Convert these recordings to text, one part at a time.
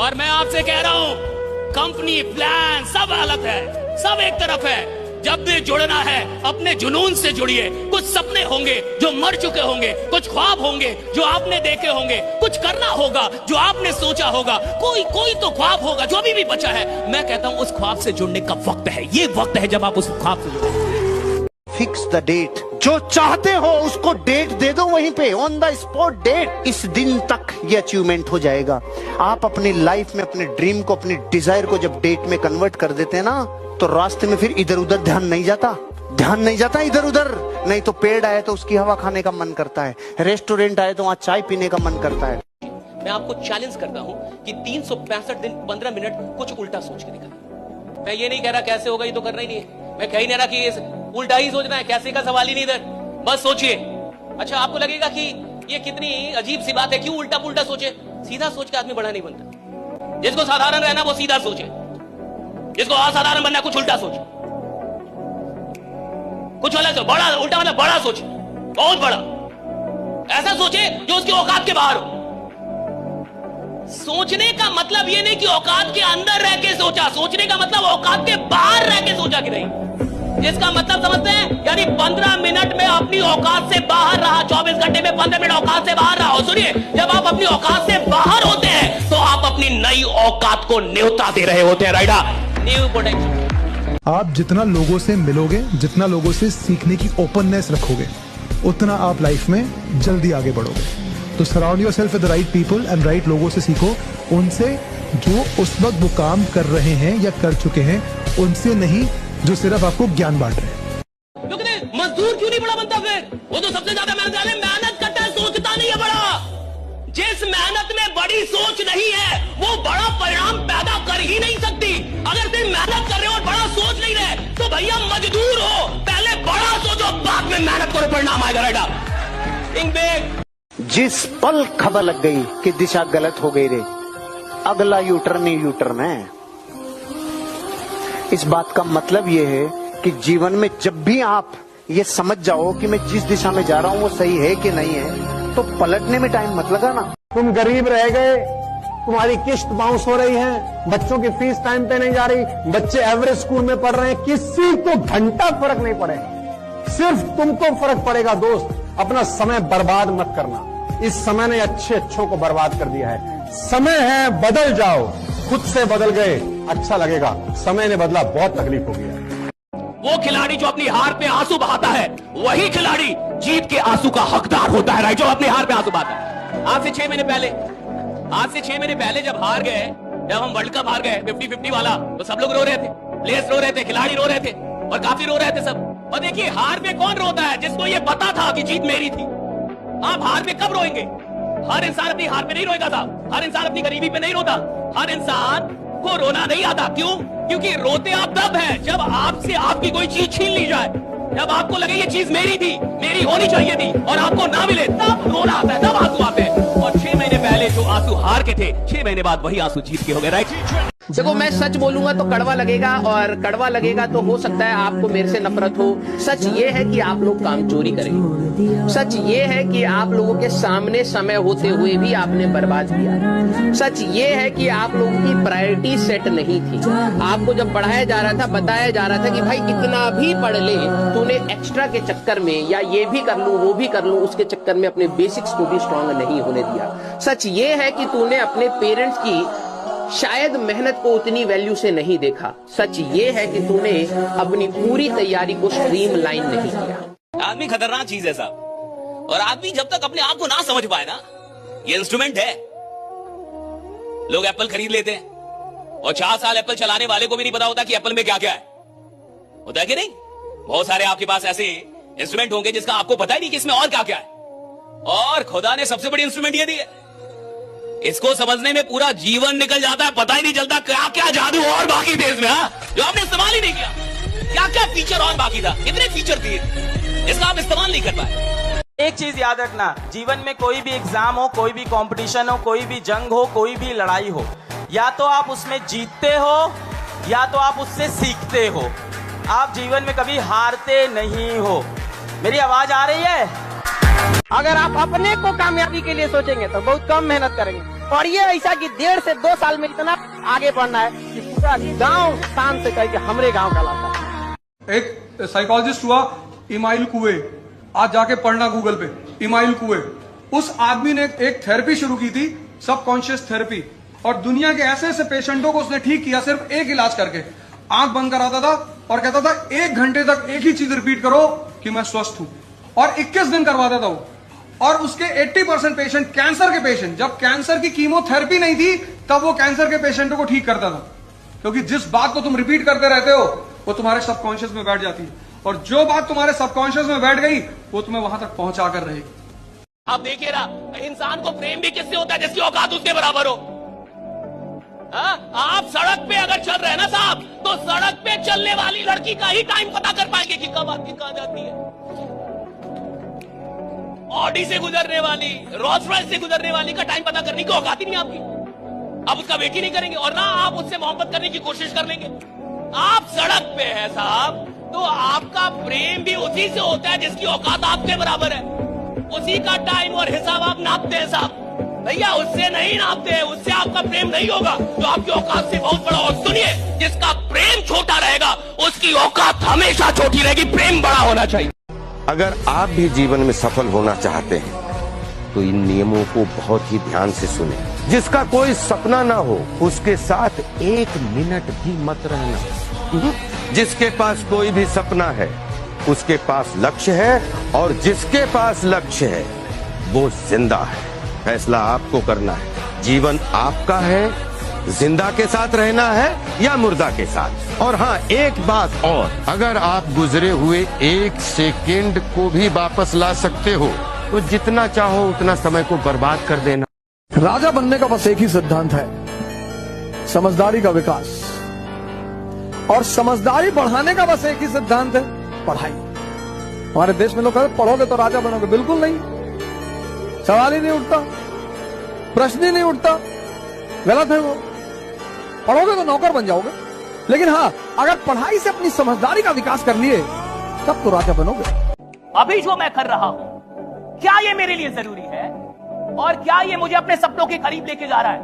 और मैं आपसे कह रहा हूं, कंपनी प्लान सब अलग है, सब एक तरफ है। जब भी जुड़ना है अपने जुनून से जुड़िए। कुछ सपने होंगे जो मर चुके होंगे, कुछ ख्वाब होंगे जो आपने देखे होंगे, कुछ करना होगा जो आपने सोचा होगा, कोई तो ख्वाब होगा जो अभी भी बचा है। मैं कहता हूं उस ख्वाब से जुड़ने का वक्त है, ये वक्त है जब आप उस ख्वाब से जुड़े। फिक्स द डेट, जो चाहते हो उसको डेट दे दो, वहीं पे ऑन द स्पॉट डेट। इस दिन तक ये अचीवमेंट हो जाएगा। आप अपनी लाइफ में अपने ड्रीम को, अपनी डिजायर को जब डेट में कन्वर्ट कर देते हैं ना, तो रास्ते में फिर इधर उधर ध्यान नहीं जाता इधर उधर। नहीं तो पेड़ आए तो उसकी हवा खाने का मन करता है, रेस्टोरेंट आए तो वहां चाय पीने का मन करता है। मैं आपको चैलेंज करता हूं कि 365 दिन 15 मिनट कुछ उल्टा सोच के दिखाएं। मैं ये नहीं कह रहा कैसे होगा, ये तो करना ही नहीं है। मैं कह ही नहीं रहा कि उल्टा ही सोचना है, कैसे का सवाल ही नहीं इधर, बस सोचिए। अच्छा, आपको लगेगा कि ये कितनी अजीब सी बात है, क्यों उल्टा पुल्टा सोचे। सीधा सोच के आदमी बड़ा नहीं बनता। जिसको साधारण रहना वो सीधा सोचे, जिसको असाधारण बनना कुछ उल्टा सोचे, कुछ अलग सोचे। बड़ा उल्टा मतलब बड़ा सोचे, बहुत बड़ा। ऐसा सोचे जो उसकी औकात के बाहर हो। सोचने का मतलब ये नहीं कि औकात के अंदर रह के सोचा, सोचने का मतलब औकात के बाहर रह के सोचा कि नहीं। जिसका मतलब समझते हैं, यानी 15 मिनट में अपनी औकात से बाहर रहा, 24 घंटे में 15 मिनट औकात से बाहर रहा। सुनिए, जब आप अपनी औकात से बाहर होते हैं तो आप अपनी नई औकात को न्योता दे रहे होते हैं। राइडा, न्यू पोटेंशियल। आप जितना लोगों से मिलोगे, जितना लोगों से सीखने की ओपननेस रखोगे, उतना आप लाइफ में जल्दी आगे बढ़ोगे। तो surround yourself with the right people and right लोगों से सीखो, उनसे जो उस वक्त वो काम कर रहे हैं या कर चुके हैं, उनसे नहीं जो सिर्फ आपको ज्ञान बांट रहे हैं। मजदूर क्यों नहीं बड़ा बनता फिर? वो तो सबसे ज्यादा मेहनत करता है, सोचता नहीं है बड़ा। जिस मेहनत में बड़ी सोच नहीं है वो बड़ा परिणाम पैदा कर ही नहीं सकती। अगर तुम मेहनत कर रहे हो और बड़ा सोच नहीं रहे तो भैया मजदूर हो। पहले बड़ा सोचो, बाद में मेहनत करो, परिणाम आएगा। राइडा, थिंक बिग। जिस पल खबर लग गई कि दिशा गलत हो गई रे, अगला यूटर्न ही यूटर्न है। इस बात का मतलब यह है कि जीवन में जब भी आप ये समझ जाओ कि मैं जिस दिशा में जा रहा हूं वो सही है कि नहीं है, तो पलटने में टाइम मत लगाना। तुम गरीब रह गए, तुम्हारी किस्त बाउंस हो रही है, बच्चों की फीस टाइम पे नहीं जा रही, बच्चे एवरेज स्कूल में पढ़ रहे हैं, किसी को घंटा फर्क नहीं पड़ेगा, सिर्फ तुमको फर्क पड़ेगा। दोस्त, अपना समय बर्बाद मत करना। इस समय ने अच्छों को बर्बाद कर दिया है। समय है, बदल जाओ। खुद से बदल गए, अच्छा लगेगा। समय ने बदला, बहुत तकलीफ हो गया। वो खिलाड़ी जो अपनी हार पे आंसू बहाता है, वही खिलाड़ी जीत के आंसू का हकदार होता है। राइट, जो अपनी हार पे आंसू बहाता है। आज से 6 महीने पहले जब हार गए, जब हम वर्ल्ड कप हार गए 50-50 वाला, तो सब लोग रो रहे थे, प्लेयर्स रो रहे थे, खिलाड़ी रो रहे थे और काफी रो रहे थे सब। और देखिए, हार में कौन रोता है? जिसको ये पता था कि जीत मेरी थी। आप हार में कब रोएंगे? हर इंसान अपनी हार पे नहीं रोएगा साहब। हर इंसान अपनी गरीबी पे नहीं रोता। हर इंसान को रोना नहीं आता। क्यों? क्योंकि रोते आप तब हैं जब आपसे आपकी कोई चीज छीन ली जाए, जब आपको लगे ये चीज मेरी थी, मेरी होनी चाहिए थी और आपको ना मिले, तब रोना आता है, तब आंसू आते हैं। और 6 महीने पहले जो आंसू हार के थे, 6 महीने बाद वही आंसू जीत के हो गए। राइट, देखो, मैं सच बोलूंगा तो कड़वा लगेगा, और कड़वा लगेगा तो हो सकता है आपको मेरे से नफरत हो। सच ये है कि आप लोग काम चोरी करेंगे। सच ये है कि आप लोगों के सामने समय होते हुए भी आपने बर्बाद किया। सच ये है कि आप लोगों की प्रायोरिटी सेट नहीं थी। आपको जब पढ़ाया जा रहा था, बताया जा रहा था कि भाई कितना भी पढ़ ले, तूने एक्स्ट्रा के चक्कर में या ये भी कर लूं वो भी कर लूं, उसके चक्कर में अपने बेसिक्स को भी स्ट्रांग नहीं होने दिया। सच ये है कि तूने अपने पेरेंट्स की शायद मेहनत को उतनी वैल्यू से नहीं देखा। सच ये है कि तूने अपनी पूरी तैयारी को स्ट्रीमलाइन नहीं किया। आदमी खतरनाक चीज है साहब, और आदमी जब तक अपने आप को ना समझ पाए ना, ये इंस्ट्रूमेंट है। लोग एप्पल खरीद लेते हैं और 4 साल एप्पल चलाने वाले को भी नहीं पता होता कि एप्पल में क्या क्या है। होता है कि नहीं? बहुत सारे आपके पास ऐसे इंस्ट्रूमेंट होंगे जिसका आपको पता ही नहीं कि इसमें और क्या क्या है, और खुदा ने सबसे बड़ी इंस्ट्रूमेंट ये दी है। इसको समझने में पूरा जीवन निकल जाता है, पता ही नहीं चलता क्या क्या जादू और बाकी थे इसमें, जो आपने इस्तेमाल ही नहीं किया। क्या क्या फीचर और बाकी था, कितने फीचर थे, इसका आप इस्तेमाल नहीं कर पाए। एक चीज याद रखना, जीवन में कोई भी एग्जाम हो, कोई भी कंपटीशन हो, कोई भी जंग हो, कोई भी लड़ाई हो, या तो आप उसमें जीतते हो या तो आप उससे सीखते हो। आप जीवन में कभी हारते नहीं हो। मेरी आवाज आ रही है? अगर आप अपने को कामयाबी के लिए सोचेंगे तो बहुत कम मेहनत करेंगे, और ये ऐसा कि 1.5 से 2 साल में इतना आगे बढ़ना है कि पूरा गांव शान से कहे कि हमरे गांव का लाता है। एक साइकोलॉजिस्ट हुआ इमाइल कुए, आज जाके पढ़ना गूगल पे, इमाइल कुए। उस आदमी ने एक थेरेपी शुरू की थी, सबकॉन्शियस थेरेपी, और दुनिया के ऐसे ऐसे पेशेंटों को उसने ठीक किया सिर्फ एक इलाज करके। आंख बंद कराता था और कहता था 1 घंटे तक एक ही चीज रिपीट करो कि मैं स्वस्थ हूं, और 21 दिन करवाता था वो। और उसके 80% पेशेंट, कैंसर के पेशेंट, जब कैंसर की कीमोथेरेपी नहीं थी तब वो कैंसर के पेशेंटों को ठीक करता था, क्योंकि जिस बात को तुम रिपीट करते रहते हो वो तुम्हारे सबकॉन्शियस में बैठ जाती है, और जो बात तुम्हारे सबकॉन्शियस में बैठ गई वो तुम्हें वहां तक पहुंचा कर रहेगी। आप देखिए ना, इंसान को प्रेम भी किससे होता है जिसकी औकात उसके बराबर हो। आप सड़क पे अगर चल रहे हैं ना साहब, तो सड़क पे चलने वाली लड़की का ही टाइम पता कर पाएंगे कि कब आपकी कहां जाती है। ऑडी से गुजरने वाली, रोल्स रॉयस से गुजरने वाली का टाइम पता करने की औकात ही नहीं आपकी। आप उसका वेट ही नहीं करेंगे, और ना आप उससे मोहब्बत करने की कोशिश कर लेंगे। आप सड़क पे है साहब, तो आपका प्रेम भी उसी से होता है जिसकी औकात आपके बराबर है। उसी का टाइम और हिसाब आप नापते हैं साहब, भैया उससे नहीं नापते हैं, उससे आपका प्रेम नहीं होगा जो आपकी औकात से बहुत बड़ा। और सुनिए, जिसका प्रेम छोटा रहेगा उसकी औकात हमेशा छोटी रहेगी। प्रेम बड़ा होना चाहिए। अगर आप भी जीवन में सफल होना चाहते हैं तो इन नियमों को बहुत ही ध्यान से सुने। जिसका कोई सपना ना हो उसके साथ 1 मिनट भी मत रहना। जिसके पास कोई भी सपना है उसके पास लक्ष्य है, और जिसके पास लक्ष्य है वो जिंदा है। फैसला आपको करना है, जीवन आपका है, जिंदा के साथ रहना है या मुर्दा के साथ। और हाँ, एक बात और, अगर आप गुजरे हुए 1 सेकेंड को भी वापस ला सकते हो तो जितना चाहो उतना समय को बर्बाद कर देना। राजा बनने का बस एक ही सिद्धांत है, समझदारी का विकास, और समझदारी बढ़ाने का बस एक ही सिद्धांत है, पढ़ाई। हमारे देश में लोग कहते पढ़ोगे तो राजा बनोगे, बिल्कुल नहीं, सवाल ही नहीं उठता, प्रश्न ही नहीं उठता, गलत है वो। पढ़ोगे तो नौकर बन जाओगे, लेकिन हाँ, अगर पढ़ाई से अपनी समझदारी का विकास कर लिए तब तो राजा बनोगे। अभी जो मैं कर रहा हूं, क्या ये मेरे लिए जरूरी है, और क्या ये मुझे अपने सपनों के करीब लेके जा रहा है?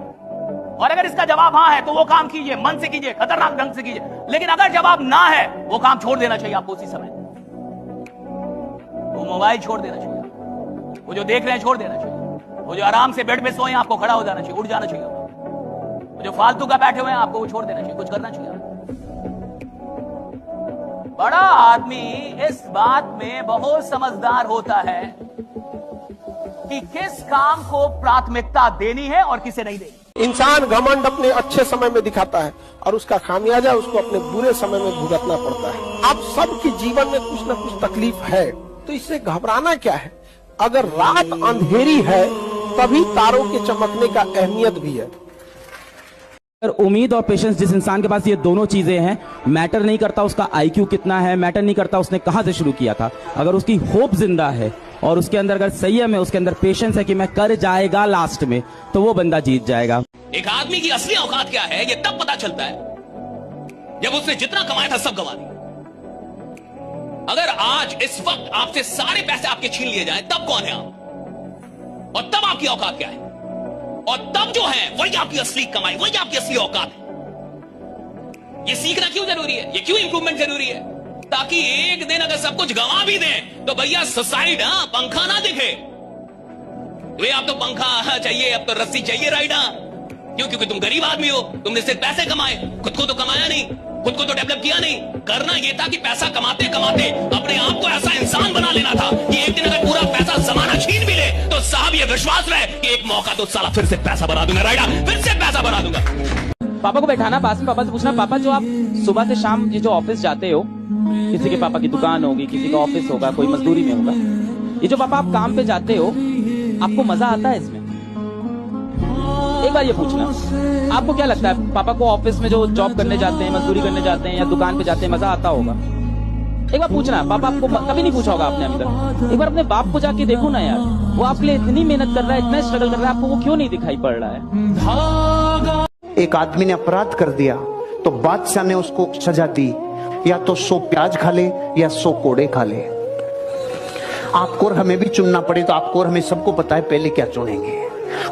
और अगर इसका जवाब हाँ है तो वो काम कीजिए, मन से कीजिए, खतरनाक ढंग से कीजिए। लेकिन अगर जवाब ना है, वो काम छोड़ देना चाहिए आपको उसी समय। वो मोबाइल छोड़ देना चाहिए, वो जो देख रहे हैं छोड़ देना चाहिए, वो जो आराम से बेड पे सोए हैं आपको खड़ा हो जाना चाहिए, उठ जाना चाहिए, वो जो फालतू का बैठे हुए हैं आपको वो छोड़ देना चाहिए, कुछ करना चाहिए। बड़ा आदमी इस बात में बहुत समझदार होता है कि किस काम को प्राथमिकता देनी है और किसे नहीं देनी। इंसान घमंड अपने अच्छे समय में दिखाता है और उसका खामियाजा उसको अपने बुरे समय में भुगतना पड़ता है। अब सबके जीवन में कुछ न कुछ तकलीफ है, तो इससे घबराना क्या है? अगर रात अंधेरी है तभी तारों के चमकने का अहमियत भी है। उम्मीद और पेशेंस, जिस इंसान के पास ये दोनों चीजें हैं, मैटर नहीं करता उसका आईक्यू कितना है, मैटर नहीं करता उसने कहां से शुरू किया था। अगर उसकी होप जिंदा है और उसके अंदर अगर संयम है, उसके अंदर पेशेंस है कि मैं कर जाएगा लास्ट में, तो वो बंदा जीत जाएगा। एक आदमी की असली औकात क्या है ये तब पता चलता है जब उसने जितना कमाया था सब गंवा दिया। अगर आज इस वक्त आपसे सारे पैसे आपके छीन लिए जाएं, तब कौन है आप, और तब आपकी औकात क्या है, और तब जो है वही आपकी असली कमाई, वही आपकी असली औकात है। ये सीखना क्यों जरूरी है, ये क्यों इंप्रूवमेंट जरूरी है? ताकि एक दिन अगर सब कुछ गंवा भी दें तो भैया सुसाइड, पंखा ना दिखे। वे आप तो पंखा चाहिए, अब तो रस्सी चाहिए राइड। क्यों? क्योंकि तुम गरीब आदमी हो, तुमने सिर्फ पैसे कमाए, खुद को तो कमाया नहीं, खुद को तो डेवलप किया नहीं। करना यह था कि पैसा कमाते कमाते अपने आप को ऐसा इंसान बना लेना था कि एक दिन अगर पूरा पैसा जमाना छीन भी ले तो साहब ये विश्वास रहे कि एक मौका तो साला फिर से पैसा बना दूंगा, राइडा फिर से पैसा बना दूंगा। पापा को बैठाना पास में, पापा से पूछना, पापा जो आप सुबह से शाम ये जो ऑफिस जाते हो, किसी के पापा की दुकान होगी, किसी का ऑफिस होगा, कोई मजदूरी में होगा, ये जो पापा आप काम पे जाते हो, आपको मजा आता है इसमें? एक बार ये पूछना, आपको क्या लगता है पापा को ऑफिस में जो जॉब करने जाते हैं, मजदूरी करने जाते हैं या दुकान पे जाते हैं, मजा आता होगा? एक बार पूछना, पापा आपको कभी नहीं पूछा होगा आपने अभी तक, एक बार अपने बाप को जाके देखो ना यार, वो आपके लिए इतनी मेहनत कर रहा है, इतना स्ट्रगल कर रहा है, आपको वो क्यों नहीं दिखाई पड़ रहा है? एक आदमी ने अपराध कर दिया तो बादशाह ने उसको सजा दी, या तो 100 प्याज खा ले या 100 कोड़े खा ले। आपको और हमें भी चुनना पड़े तो आपको और हमें सबको पता है पहले क्या चुनेंगे।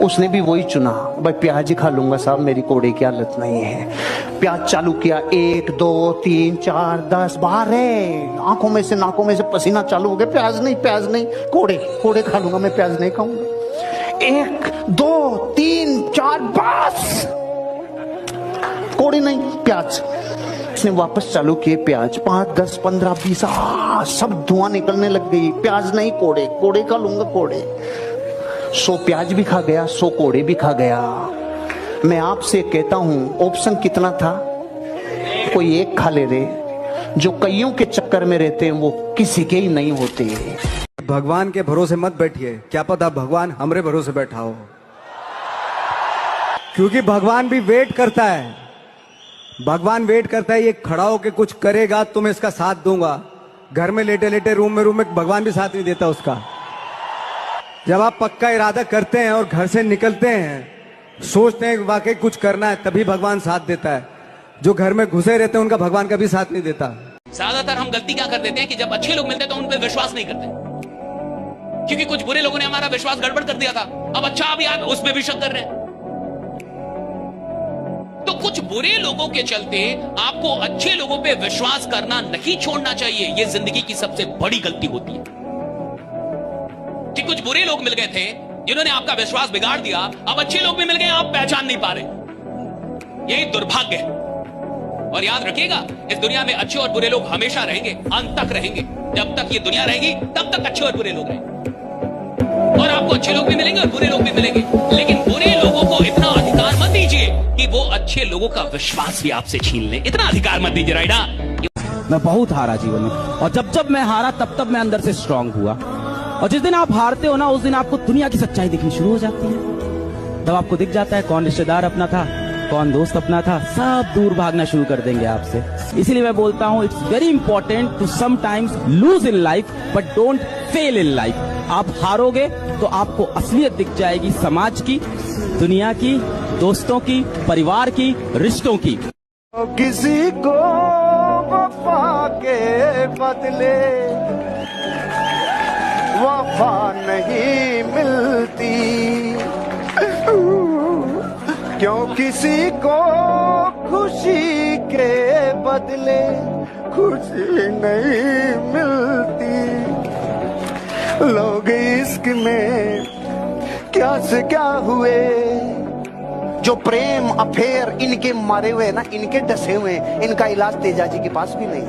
उसने भी वही चुना, भाई प्याज ही खा लूंगा साहब, मेरी कोड़े की हालत नहीं है। प्याज चालू किया, 1 2 3 4 10 12, आंखों में से नाकों में से पसीना चालू हो गया। प्याज नहीं, प्याज नहीं, कोड़े कोड़े खा लूंगा, मैं प्याज नहीं खाऊंगा। 1 2 3 4 बस, कोड़े नहीं, प्याज। उसने वापस चालू किए प्याज, 5 10 15 20, सब धुआं निकलने लग गई। प्याज नहीं, कोड़े कोड़े खा लूंगा, कोड़े। 100 प्याज भी खा गया, 100 कोड़े भी खा गया। मैं आपसे कहता हूं, ऑप्शन कितना था? कोई एक खा ले रे। जो कईयों के चक्कर में रहते हैं वो किसी के ही नहीं होते। भगवान के भरोसे मत बैठिए, क्या पता भगवान हमरे भरोसे बैठा हो, क्योंकि भगवान भी वेट करता है। भगवान वेट करता है, ये खड़ा होके कुछ करेगा तो मैं इसका साथ दूंगा। घर में लेटे लेटे रूम में भगवान भी साथ नहीं देता उसका। जब आप पक्का इरादा करते हैं और घर से निकलते हैं, सोचते हैं वाकई कुछ करना है, तभी भगवान साथ देता है। जो घर में घुसे रहते हैं उनका भगवान कभी साथ नहीं देता। ज्यादातर हम गलती क्या कर देते हैं कि जब अच्छे लोग मिलते हैं तो उन पर विश्वास नहीं करते, क्योंकि कुछ बुरे लोगों ने हमारा विश्वास गड़बड़ कर दिया था। अब अच्छा अभी आप उसमें भी शक कर रहे हैं। तो कुछ बुरे लोगों के चलते आपको अच्छे लोगों पे विश्वास करना नहीं छोड़ना चाहिए। यह जिंदगी की सबसे बड़ी गलती होती है कि कुछ बुरे लोग मिल गए थे जिन्होंने आपका विश्वास बिगाड़ दिया। अब अच्छे लोग भी मिल गए, आप पहचान नहीं पा रहे। यही दुर्भाग्य है। और याद रखिएगा, इस दुनिया में अच्छे और बुरे लोग हमेशा रहेंगे, अंत तक रहेंगे। जब तक ये दुनिया रहेगी तब तक अच्छे और बुरे लोग रहेंगे। और आपको अच्छे लोग भी मिलेंगे और बुरे लोग भी मिलेंगे, लेकिन बुरे लोगों को इतना अधिकार मत दीजिए कि वो अच्छे लोगों का विश्वास भी आपसे छीन ले। इतना अधिकार मत दीजिए, राइट? मैं बहुत हारा जीवन में, और जब मैं हारा तब मैं अंदर से स्ट्रांग हुआ। और जिस दिन आप हारते हो ना, उस दिन आपको दुनिया की सच्चाई दिखनी शुरू हो जाती है। तब आपको दिख जाता है कौन रिश्तेदार अपना था, कौन दोस्त अपना था। सब दूर भागना शुरू कर देंगे आपसे। इसीलिए मैं बोलता हूं, it's very important to sometimes lose in life but don't fail in life. आप हारोगे तो आपको असलियत दिख जाएगी, समाज की, दुनिया की, दोस्तों की, परिवार की, रिश्तों की। किसी को वफा के बदले वफा नहीं मिलती, क्यों किसी को खुशी के बदले खुशी नहीं मिलती। लोग इश्क में क्या से क्या हुए, जो प्रेम अफेयर इनके मारे हुए ना, इनके डसे हुए, इनका इलाज तेजाजी के पास भी नहीं।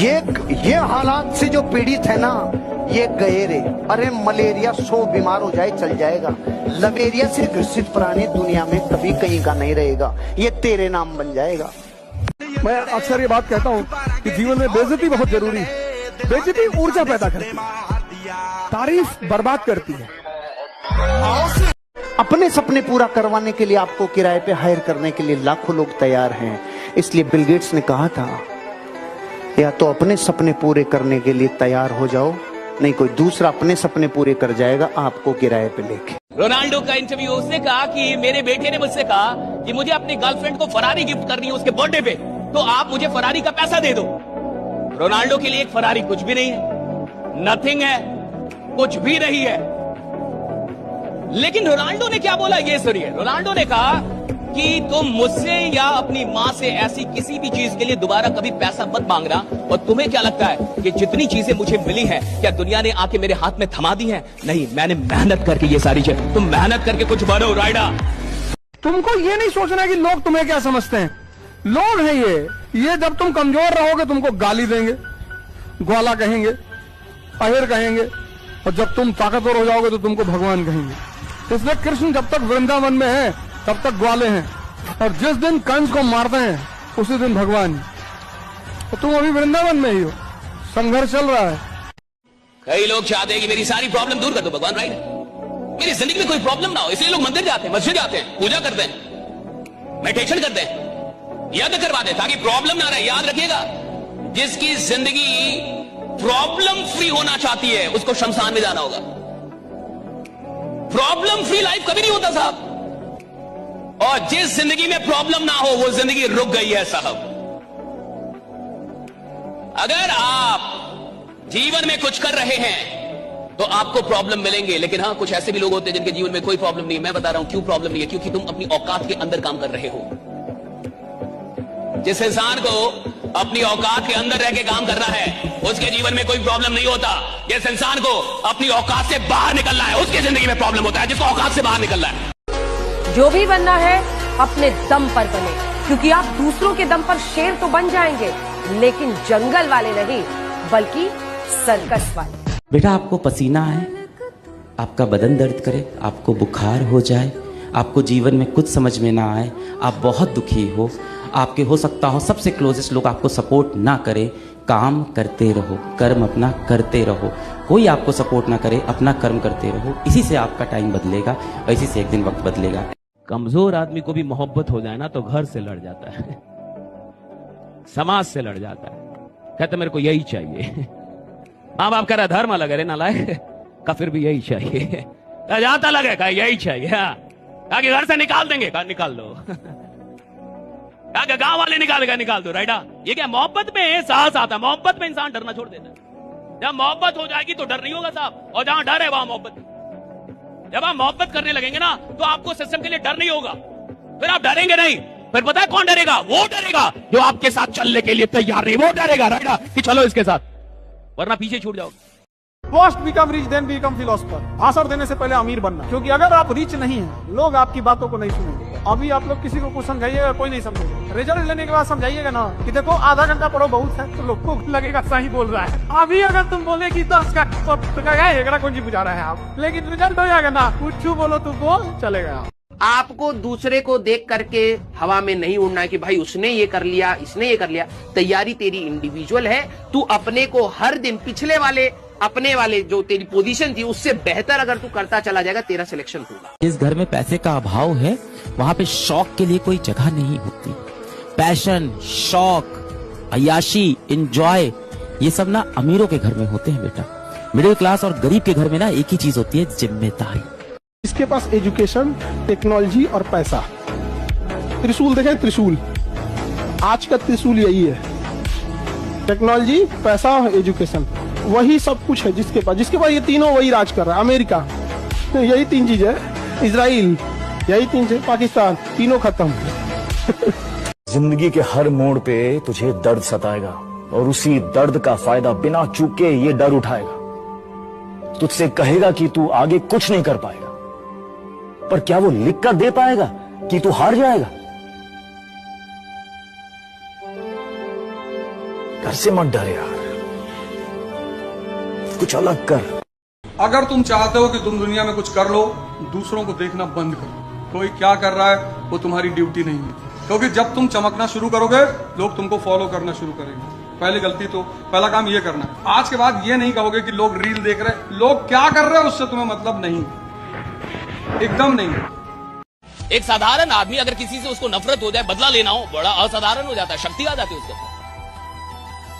ये हालात से जो पीड़ित है ना, ये गए रे। अरे मलेरिया 100 बीमार हो जाए चल जाएगा, लवेरिया से ग्रसित प्राणी दुनिया में कभी कहीं का नहीं रहेगा। ये तेरे नाम बन जाएगा। मैं अक्सर ये बात कहता हूँ कि जीवन में बेइज्जती बहुत जरूरी है। बेइज्जती ऊर्जा पैदा करती है, तारीफ बर्बाद करती है। अपने सपने पूरा करवाने के लिए आपको किराए पे हायर करने के लिए लाखों लोग तैयार हैं। इसलिए बिल गेट्स ने कहा था, या तो अपने सपने पूरे करने के लिए तैयार हो जाओ, नहीं कोई दूसरा अपने सपने पूरे कर जाएगा आपको किराए पे लेके। रोनाल्डो का इंटरव्यू, उसने कहा कि मेरे बेटे ने मुझसे कहा कि मुझे अपनी गर्लफ्रेंड को फरारी गिफ्ट करनी है उसके बर्थडे पे, तो आप मुझे फरारी का पैसा दे दो। रोनाल्डो के लिए एक फरारी कुछ भी नहीं है, नथिंग है, कुछ भी नहीं है। लेकिन रोनाल्डो ने क्या बोला ये सुनिए। रोनाल्डो ने कहा कि तुम मुझसे या अपनी मां से ऐसी किसी भी चीज के लिए दोबारा कभी पैसा मत मांगना। और तुम्हें क्या लगता है कि जितनी चीजें मुझे मिली हैं, क्या दुनिया ने आके मेरे हाथ में थमा दी हैं? नहीं, मैंने मेहनत करके ये सारी चीज, तुम मेहनत करके कुछ बनो, राइडा। तुमको ये नहीं सोचना कि लोग तुम्हें क्या समझते हैं। लोग हैं ये जब तुम कमजोर रहोगे तुमको गाली देंगे, ग्वाला कहेंगे, अहिर कहेंगे, और जब तुम ताकतवर हो जाओगे तो तुमको भगवान कहेंगे। इसलिए कृष्ण जब तक वृंदावन में है तब तक ग्वाले हैं, और जिस दिन कंस को मारते हैं उसी दिन भगवान। तो तुम अभी वृंदावन में ही हो, संघर्ष चल रहा है। कई लोग चाहते हैं कि मेरी सारी प्रॉब्लम दूर कर दो भगवान, राइट? मेरी जिंदगी में कोई प्रॉब्लम ना हो, इसलिए लोग मंदिर जाते हैं, मस्जिद जाते हैं, पूजा करते हैं, मेडिटेशन करते हैं, यज्ञ करवाते हैं ताकि प्रॉब्लम ना रहे। याद रखिएगा, जिसकी जिंदगी प्रॉब्लम फ्री होना चाहती है उसको शमशान में जाना होगा। प्रॉब्लम फ्री लाइफ कभी नहीं होता साहब। और जिस जिंदगी में प्रॉब्लम ना हो वो जिंदगी रुक गई है साहब। अगर आप जीवन में कुछ कर रहे हैं तो आपको प्रॉब्लम मिलेंगे, लेकिन हाँ कुछ ऐसे भी लोग होते हैं जिनके जीवन में कोई प्रॉब्लम नहीं है। मैं बता रहा हूं क्यों प्रॉब्लम नहीं है, क्योंकि तुम अपनी औकात के अंदर काम कर रहे हो। जिस इंसान को अपनी औकात के अंदर रह के काम करना है उसके जीवन में कोई प्रॉब्लम नहीं होता। जिस इंसान को अपनी औकात से बाहर निकलना है उसकी जिंदगी में प्रॉब्लम होता है, जिसको औकात से बाहर निकलना है। जो भी बनना है अपने दम पर बने, क्योंकि आप दूसरों के दम पर शेर तो बन जाएंगे, लेकिन जंगल वाले नहीं, बल्कि सर्कस वाले। बेटा आपको पसीना आए, आपका बदन दर्द करे, आपको बुखार हो जाए, आपको जीवन में कुछ समझ में ना आए, आप बहुत दुखी हो, आपके हो सकता हो सबसे क्लोजेस्ट लोग आपको सपोर्ट ना करे, काम करते रहो, कर्म अपना करते रहो। कोई आपको सपोर्ट ना करे, अपना कर्म करते रहो। इसी से आपका टाइम बदलेगा और इसी से एक दिन वक्त बदलेगा। कमजोर आदमी को भी मोहब्बत हो जाए ना तो घर से लड़ जाता है, समाज से लड़ जाता है, कहते मेरे को यही चाहिए। माँ बाप कह रहा धर्म अलग है, नालायक का फिर भी यही चाहिए, जाता लगे का यही चाहिए, कहा कि घर से निकाल देंगे, कहा निकाल दो, कहा गांव वाले निकाल देगा, निकाल दो। राइडा ये क्या मोहब्बत में साहस आता है, मोहब्बत में इंसान डरना छोड़ देता है। जब मोहब्बत हो जाएगी तो डर नहीं होगा साहब, और जहां डर है वहां मोहब्बत। जब आप मोहब्बत करने लगेंगे ना तो आपको सिस्टम के लिए डर नहीं होगा, फिर आप डरेंगे नहीं। फिर पता है कौन डरेगा? वो डरेगा जो आपके साथ चलने के लिए तैयार नहीं, वो डरेगा राइडा कि चलो इसके साथ, वरना पीछे छूट जाओगे। First become rich then become philosopher. भाषण देने से पहले अमीर बनना, क्योंकि अगर आप रिच नहीं हैं लोग आपकी बातों को नहीं सुनेंगे। अभी आप लोग किसी को कुछ समझाइएगा कोई नहीं समझेगा, रिजल्ट लेने के बाद समझाइएगा ना कि देखो आधा घंटा पढ़ो बहुत है, तो लोग को लगेगा सही बोल रहा है। अभी अगर तुम बोले कि 10 का कौन जी बुझा रहे हैं आप, लेकिन रिजल्ट हो जाएगा ना, कुछ बोलो तो बोल चलेगा। आपको दूसरे को देख करके हवा में नहीं उड़ना है कि भाई उसने ये कर लिया, इसने ये कर लिया। तैयारी तेरी इंडिविजुअल है, तू अपने को हर दिन पिछले वाले अपने वाले जो तेरी पोजीशन थी उससे बेहतर अगर तू करता चला जाएगा, तेरा सिलेक्शन होगा। जिस घर में पैसे का अभाव है वहां पे शौक के लिए कोई जगह नहीं होती। पैशन, शौक, अय्याशी, एंजॉय, ये सब ना अमीरों के घर में होते हैं बेटा। मिडिल क्लास और गरीब के घर में ना एक ही चीज होती है, जिम्मेदारी। इसके पास एजुकेशन, टेक्नोलॉजी और पैसा। त्रिशूल देखें, त्रिशूल, आज का त्रिशूल यही है। टेक्नोलॉजी, पैसा और एजुकेशन, वही सब कुछ है जिसके पास ये तीनों वही राज कर रहा है। अमेरिका, यही 3 चीज है। इजराइल, यही 3 चीज। पाकिस्तान, तीनों खत्म। जिंदगी के हर मोड़ पे तुझे दर्द सताएगा और उसी दर्द का फायदा बिना चूके ये डर उठाएगा। तुझसे कहेगा कि तू आगे कुछ नहीं कर पाएगा, पर क्या वो लिख कर दे पाएगा कि तू हार जाएगा? घर से मत डर यार, कुछ अलग कर। अगर तुम चाहते हो कि तुम दुनिया में कुछ कर लो, दूसरों को देखना बंद करो। कोई क्या कर रहा है वो तुम्हारी ड्यूटी नहीं है, क्योंकि जब तुम चमकना शुरू करोगे लोग तुमको फॉलो करना शुरू करेंगे। पहला काम ये करना है। आज के बाद ये नहीं कहोगे कि लोग रील देख रहे हैं, लोग क्या कर रहे हैं उससे तुम्हें मतलब नहीं, एकदम नहीं। एक साधारण आदमी अगर किसी से उसको नफरत हो जाए, बदला लेना हो, बड़ा असाधारण हो जाता है, शक्ति आ जाती है उसके अंदर।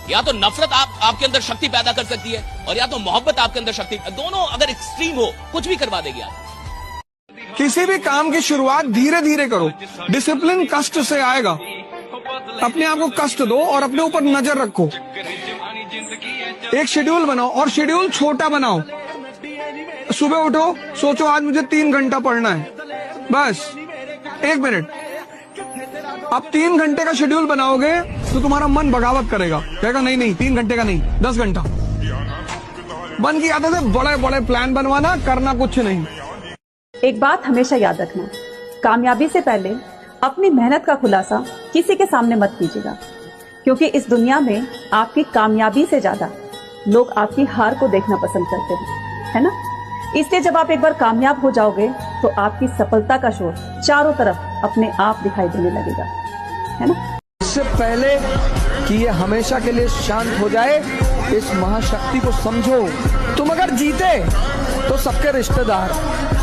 या तो नफरत आपके अंदर शक्ति पैदा कर सकती है, और या तो मोहब्बत आपके अंदर शक्ति, दोनों अगर एक्सट्रीम हो कुछ भी करवा देगी आप। किसी भी काम की शुरुआत धीरे धीरे करो, डिसिप्लिन कष्ट से आएगा। अपने आप को कष्ट दो और अपने ऊपर नजर रखो। एक शेड्यूल बनाओ और शेड्यूल छोटा बनाओ। सुबह उठो, सोचो आज मुझे 3 घंटा पढ़ना है, बस 1 मिनट। अब 3 घंटे का शेड्यूल बनाओगे तो तुम्हारा मन बगावत करेगा, कहेगा नहीं 3 घंटे का नहीं, 10 घंटा। मन की आदत है बड़े बड़े प्लान बनवाना, करना कुछ नहीं। एक बात हमेशा याद रखना, कामयाबी से पहले अपनी मेहनत का खुलासा किसी के सामने मत कीजिएगा, क्योंकि इस दुनिया में आपकी कामयाबी से ज्यादा लोग आपकी हार को देखना पसंद करते हैं, है ना? इसलिए जब आप एक बार कामयाब हो जाओगे तो आपकी सफलता का शोर चारों तरफ अपने आप दिखाई देने लगेगा, है ना? इससे पहले कि ये हमेशा के लिए शांत हो जाए, इस महाशक्ति को समझो। तुम अगर जीते तो सबके रिश्तेदार,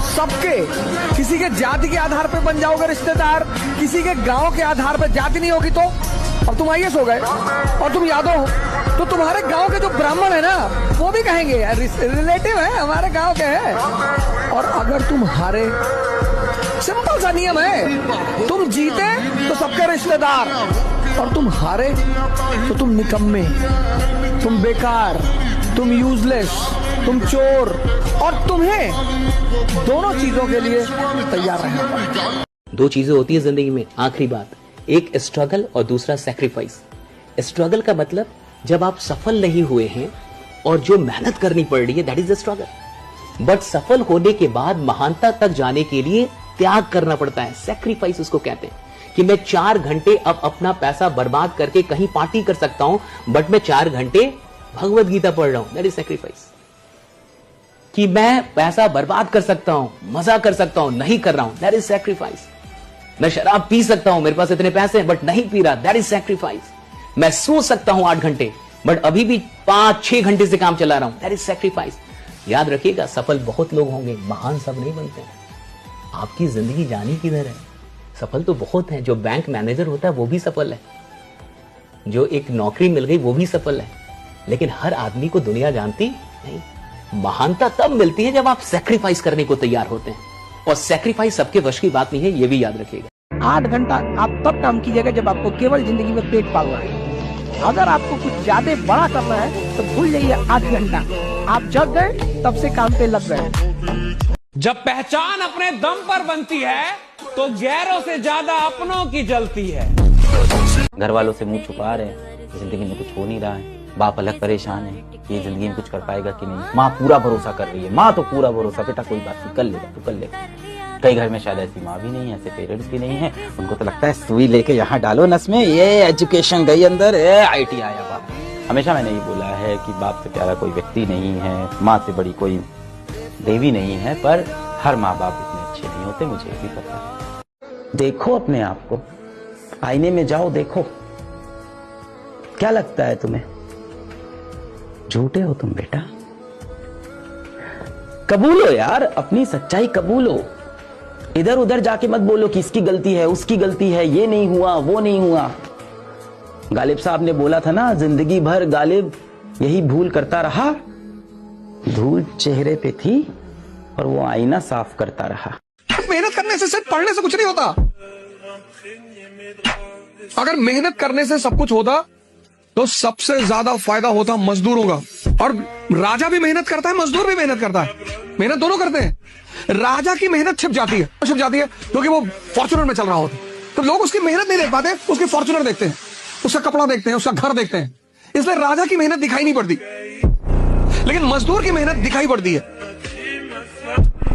सबके, किसी के जाति के आधार पे बन जाओगे रिश्तेदार, किसी के गांव के आधार पे जाति नहीं होगी तो। अब तुम आईएएस हो गए और तुम यादव हो तो तुम्हारे गांव के जो ब्राह्मण है ना वो भी कहेंगे रिलेटिव है, हमारे गांव के हैं। और अगर तुम हारे, सिंपल सा नियम है, तुम जीते तो सबके रिश्तेदार और तुम हारे तो तुम निकम्मे, तुम बेकार, तुम यूजलेस, तुम चोर, और तुम्हें दोनों चीजों के लिए तैयार रहना पड़ेगा। दो चीजें होती है जिंदगी में, आखिरी बात, एक स्ट्रगल और दूसरा सैक्रिफाइस। स्ट्रगल का मतलब जब आप सफल नहीं हुए हैं और जो मेहनत करनी पड़ रही है, that is the struggle. But सफल होने के बाद महानता तक जाने के लिए त्याग करना पड़ता है, सैक्रिफाइस उसको कहते हैं। कि मैं 4 घंटे अब अपना पैसा बर्बाद करके कहीं पार्टी कर सकता हूं, बट मैं 4 घंटे भगवत गीता पढ़ रहा हूं, दैट इज सैक्रिफाइस। कि मैं पैसा बर्बाद कर सकता हूं, मजा कर सकता हूं, नहीं कर रहा हूं, दैट इज सैक्रिफाइस। मैं शराब पी सकता हूं, मेरे पास इतने पैसे हैं बट नहीं पी रहा, दैट इज सैक्रिफाइस। मैं सो सकता हूं 8 घंटे बट अभी भी 5-6 घंटे से काम चला रहा हूं, दैट इज सैक्रिफाइस। याद रखिएगा, सफल बहुत लोग होंगे, महान सब नहीं बनते। आपकी जिंदगी जानी किधर है? सफल तो बहुत है, जो बैंक मैनेजर होता है वो भी सफल है, जो एक नौकरी मिल गई वो भी सफल है, लेकिन हर आदमी को दुनिया जानती नहीं। महानता तब मिलती है जब आप सैक्रिफाइस करने को तैयार होते हैं, और सैक्रिफाइस सबके वश की बात नहीं है, ये भी याद रखिएगा। 8 घंटा आप तब काम कीजिएगा जब आपको केवल जिंदगी में पेट पालना है। अगर आपको कुछ ज्यादा बड़ा करना है तो भूल जाइए 8 घंटा, आप जग गए तब से काम पे लग गए। जब पहचान अपने दम पर बनती है तो गैरों से ज्यादा अपनों की जलती है। घर वालों से मुंह छुपा रहे हैं, जिंदगी में कुछ हो नहीं रहा है, बाप अलग परेशान है कि जिंदगी में कुछ कर पाएगा कि नहीं। माँ पूरा भरोसा कर रही है, माँ तो पूरा भरोसा, बेटा कोई बात नहीं, कर लेगा तू कर लेगा। कई घर में शायद ऐसी माँ भी नहीं है, ऐसे पेरेंट्स भी नहीं है, उनको तो लगता है सुई लेके यहाँ डालो नस में, ये एजुकेशन गई अंदर, IT आया बाप। हमेशा मैंने ये बोला है कि बाप से प्यारा कोई व्यक्ति नहीं है, माँ से बड़ी कोई देवी नहीं है, पर हर माँ बाप इतने अच्छे नहीं होते, मुझे भी पता है। देखो अपने आप को, आईने में जाओ, देखो क्या लगता है तुम्हें? झूठे हो तुम बेटा, कबूलो यार, अपनी सच्चाई कबूलो। इधर उधर जाके मत बोलो कि इसकी गलती है, उसकी गलती है, ये नहीं हुआ, वो नहीं हुआ। गालिब साहब ने बोला था ना, जिंदगी भर गालिब यही भूल करता रहा, धूल चेहरे पे थी और वो आईना साफ करता रहा। मेहनत करने से, सिर्फ पढ़ने से कुछ नहीं होता। अगर मेहनत करने से सब कुछ होता तो सबसे ज्यादा फायदा होता मजदूरों का। और राजा भी मेहनत करता है, मजदूर भी मेहनत करता है, मेहनत दोनों करते हैं। राजा की मेहनत छिप जाती है क्योंकि वो फॉर्च्यूनर में चल रहा होता है, तो लोग उसकी मेहनत नहीं देख पाते, उसकी फॉर्च्यूनर देखते हैं, उसका कपड़ा देखते हैं, उसका घर देखते हैं, इसलिए राजा की मेहनत दिखाई नहीं पड़ती, लेकिन मजदूर की मेहनत दिखाई पड़ती है।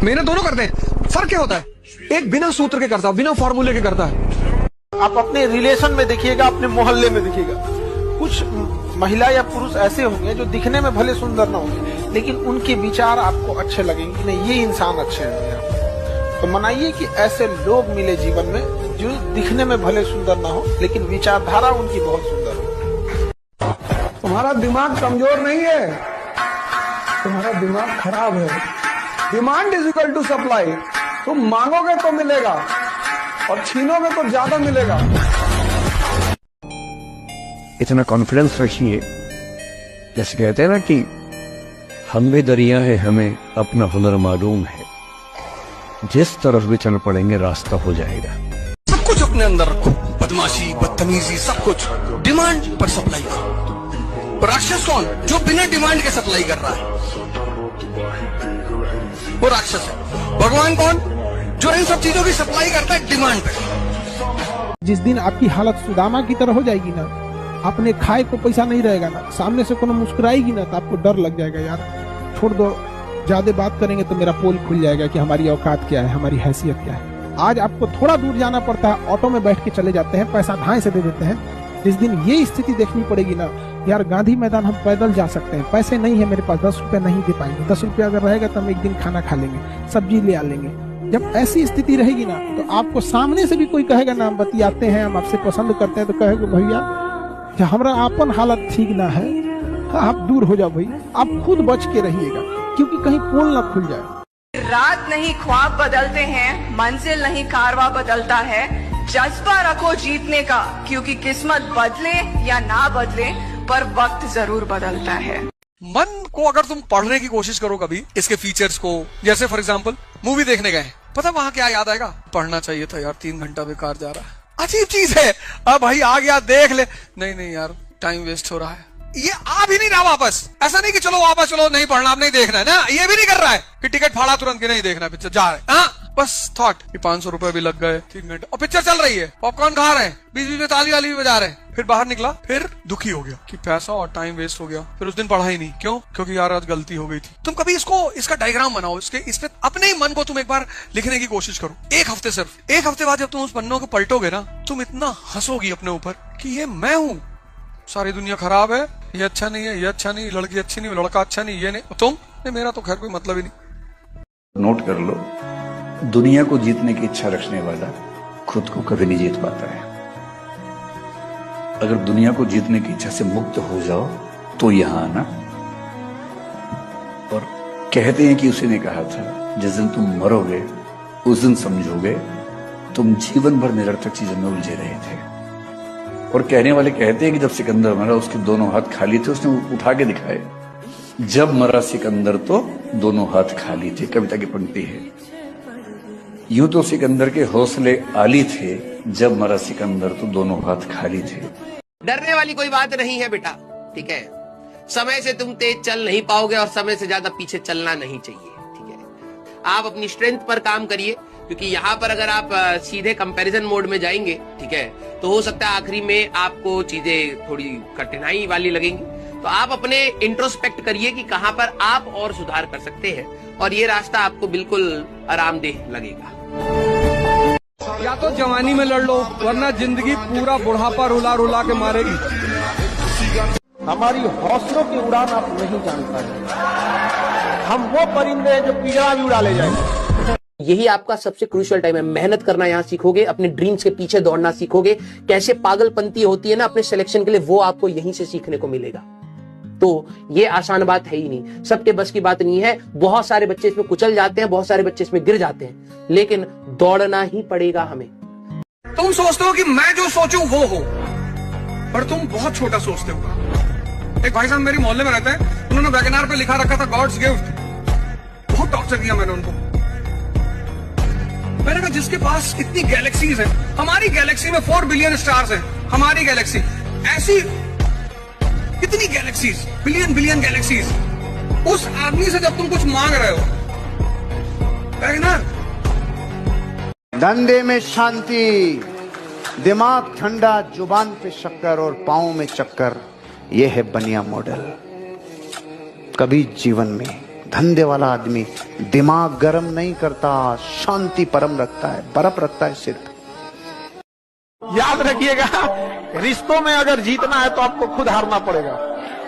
मेहनत दोनों करते हैं, फर्क क्या होता है? एक बिना सूत्र के करता है, बिना फॉर्मूले के करता है। आप अपने रिलेशन में देखिएगा, अपने मोहल्ले में देखिएगा, कुछ महिला या पुरुष ऐसे होंगे जो दिखने में भले सुंदर ना होंगे, लेकिन उनके विचार आपको अच्छे लगेंगे, नहीं ये इंसान अच्छे हैं। तो मनाइए कि ऐसे लोग मिले जीवन में जो दिखने में भले सुंदर ना हो, लेकिन विचारधारा उनकी बहुत सुंदर हो। तुम्हारा दिमाग कमजोर नहीं है, तुम्हारा दिमाग खराब है। Demand is equal to supply. तुम मांगोगे तो मिलेगा और छीनोगे तो ज्यादा मिलेगा। इतना कॉन्फिडेंस रखिए, जैसे कहते हैं ना कि हम में दरिया है, हमें अपना हुनर मालूम है, जिस तरफ भी चल पड़ेंगे रास्ता हो जाएगा। सब कुछ अपने अंदर रखो, बदमाशी, बदतमीजी, सब कुछ डिमांड पर सप्लाई करो। राक्षस कौन? जो बिना डिमांड के सप्लाई कर रहा है, वो राक्षस है। भगवान कौन? जो इन सब चीजों की सप्लाई करता है डिमांड पे। जिस दिन आपकी हालत सुदामा की तरह हो जाएगी ना, अपने खाए को पैसा नहीं रहेगा ना, सामने से कोनो मुस्कुराएगी ना, तो आपको डर लग जाएगा, यार छोड़ दो, ज्यादा बात करेंगे तो मेरा पोल खुल जाएगा कि हमारी औकात क्या है, हमारी हैसियत क्या है। आज आपको थोड़ा दूर जाना पड़ता है, ऑटो में बैठ के चले जाते हैं, पैसा धाए से दे देते हैं। जिस दिन ये स्थिति देखनी पड़ेगी ना, यार गांधी मैदान हम पैदल जा सकते हैं, पैसे नहीं है मेरे पास, 10 रुपए नहीं दे पाएंगे, 10 रुपया अगर रहेगा तो हम एक दिन खाना खा लेंगे, सब्जी ले आ लेंगे। जब ऐसी स्थिति रहेगी ना, तो आपको सामने से भी कोई कहेगा ना, हम बतियाते हैं, हम आपसे पसंद करते हैं, तो कहेगा भैया जब हमारा अपन हालत ठीक ना है, आप दूर हो जाओ भाई, आप खुद बच के रहिएगा, क्योंकि कहीं पोल ना खुल जाए। रात नहीं ख्वाब बदलते हैं, मंजिल नहीं कारवा बदलता है, जज्बा रखो जीतने का, क्योंकि किस्मत बदले या ना बदले पर वक्त जरूर बदलता है। मन को अगर तुम पढ़ने की कोशिश करो कभी, इसके फीचर्स को, जैसे फॉर एग्जांपल मूवी देखने गए, पता वहां क्या याद आएगा? पढ़ना चाहिए था यार, 3 घंटा बेकार जा रहा है। अजीब चीज है, अब भाई आ गया देख ले, नहीं यार टाइम वेस्ट हो रहा है। ये आ भी नहीं रहा वापस। ऐसा नहीं कि चलो वापस चलो, नहीं पढ़ना, अब नहीं देखना है ना, ये भी नहीं कर रहा है कि टिकट फाड़ा तुरंत कि नहीं देखना पिक्चर, जा रहे हैं। हाँ, बस थॉट कि 500 रुपए भी लग गए, 3 घंटे और पिक्चर चल रही है, पॉपकॉर्न खा रहे हैं, बीच बीच में ताली वाली भी बजा रहे हैं। फिर बाहर निकला, फिर दुखी हो गया कि पैसा और टाइम वेस्ट हो गया। फिर उस दिन पढ़ा ही नहीं। क्यों? क्योंकि यार आज गलती हो गई थी। तुम कभी इसका डायग्राम बनाओ, इस पे अपने ही मन को तुम एक बार लिखने की कोशिश करो। एक हफ्ते, सिर्फ एक हफ्ते बाद जब तुम उस पन्नों को पलटोगे ना, तुम इतना हंसोगी अपने ऊपर कि ये मैं हूँ, सारी दुनिया खराब है, ये अच्छा नहीं है, ये अच्छा नहीं, लड़की अच्छी नहीं, लड़का अच्छा नहीं, ये नहीं, तुम नहीं, मेरा तो खैर कोई मतलब ही नहीं। नोट कर लो, दुनिया को जीतने की इच्छा रखने वाला खुद को कभी नहीं जीत पाता है। अगर दुनिया को जीतने की इच्छा से मुक्त हो जाओ तो यहां आना। और कहते हैं कि उसी ने कहा था, जिस दिन तुम मरोगे उस दिन समझोगे तुम जीवन भर निरर्थक चीजों में उलझे रहे थे। और कहने वाले कहते हैं कि जब सिकंदर मरा उसके दोनों हाथ खाली थे, उसने उठा के दिखाए। जब मरा सिकंदर तो दोनों हाथ खाली थे, कविता की पंक्ति है। यूं तो सिकंदर के हौसले आली थे, जब मरा सिकंदर तो दोनों हाथ खाली थे। डरने वाली कोई बात नहीं है बेटा, ठीक है। समय से तुम तेज चल नहीं पाओगे और समय से ज्यादा पीछे चलना नहीं चाहिए, ठीक है। आप अपनी स्ट्रेंथ पर काम करिए, क्योंकि यहाँ पर अगर आप सीधे कंपैरिजन मोड में जाएंगे, ठीक है, तो हो सकता है आखिरी में आपको चीजें थोड़ी कठिनाई वाली लगेंगी। तो आप अपने इंट्रोस्पेक्ट करिए कि कहाँ पर आप और सुधार कर सकते हैं, और ये रास्ता आपको बिल्कुल आरामदेह लगेगा। या तो जवानी में लड़ लो, वरना जिंदगी पूरा बुढ़ापा रुला रुला के मारेगी। हमारी हौसलों की उड़ान आप नहीं जान पाए। हम वो परिंदे हैं जो पिंजरा भी उड़ा ले जाएंगे। यही आपका सबसे क्रूशियल टाइम है। मेहनत करना यहाँ सीखोगे, अपने ड्रीम्स के पीछे दौड़ना सीखोगे, कैसे पागलपंती होती है ना अपने सिलेक्शन के लिए, वो आपको यहीं से सीखने को मिलेगा। तो ये आसान बात है ही नहीं, सबके बस की बात नहीं है। बहुत सारे बच्चे इसमें कुचल जाते हैं, बहुत सारे बच्चे इसमें गिर जाते हैं, लेकिन दौड़ना ही पड़ेगा हमें। तुम सोचते हो कि मैं जो सोचूं वो हो, पर तुम बहुत छोटा सोचते हो। एक भाई साहब मेरे मोहल्ले में रहते हैं, उन्होंने वैगनार पे लिखा रखा था गॉड्स गिफ्ट। बहुत टॉर्चर किया मैंने उनको। मैंने कहा जिसके पास इतनी गैलेक्सीज हैं, हमारी गैलेक्सी में 4 बिलियन स्टार्स हैं, हमारी गैलेक्सी, ऐसी कितनी गैलेक्सीज, बिलियन बिलियन गैलेक्सीज, उस आदमी से जब तुम कुछ मांग रहे हो, वैगनार। धंधे में शांति, दिमाग ठंडा, जुबान पे शक्कर और पांव में चक्कर, यह है बनिया मॉडल। कभी जीवन में धंधे वाला आदमी दिमाग गर्म नहीं करता, शांति परम रखता है, बर्फ रखता है सिर्फ। याद रखिएगा, रिश्तों में अगर जीतना है तो आपको खुद हारना पड़ेगा,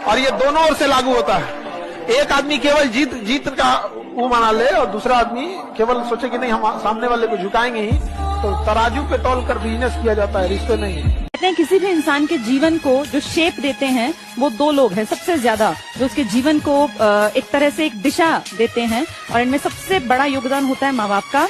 और ये दोनों ओर से लागू होता है। एक आदमी केवल जीत का वो मना ले, और दूसरा आदमी केवल सोचे कि नहीं हम सामने वाले को झुकाएंगे ही, तो तराजू पे तौल कर बिजनेस किया जाता है, रिश्ते नहीं। कहते हैं किसी भी इंसान के जीवन को जो शेप देते हैं वो 2 लोग हैं सबसे ज्यादा, जो उसके जीवन को एक तरह से एक दिशा देते हैं, और इनमें सबसे बड़ा योगदान होता है माँ बाप का,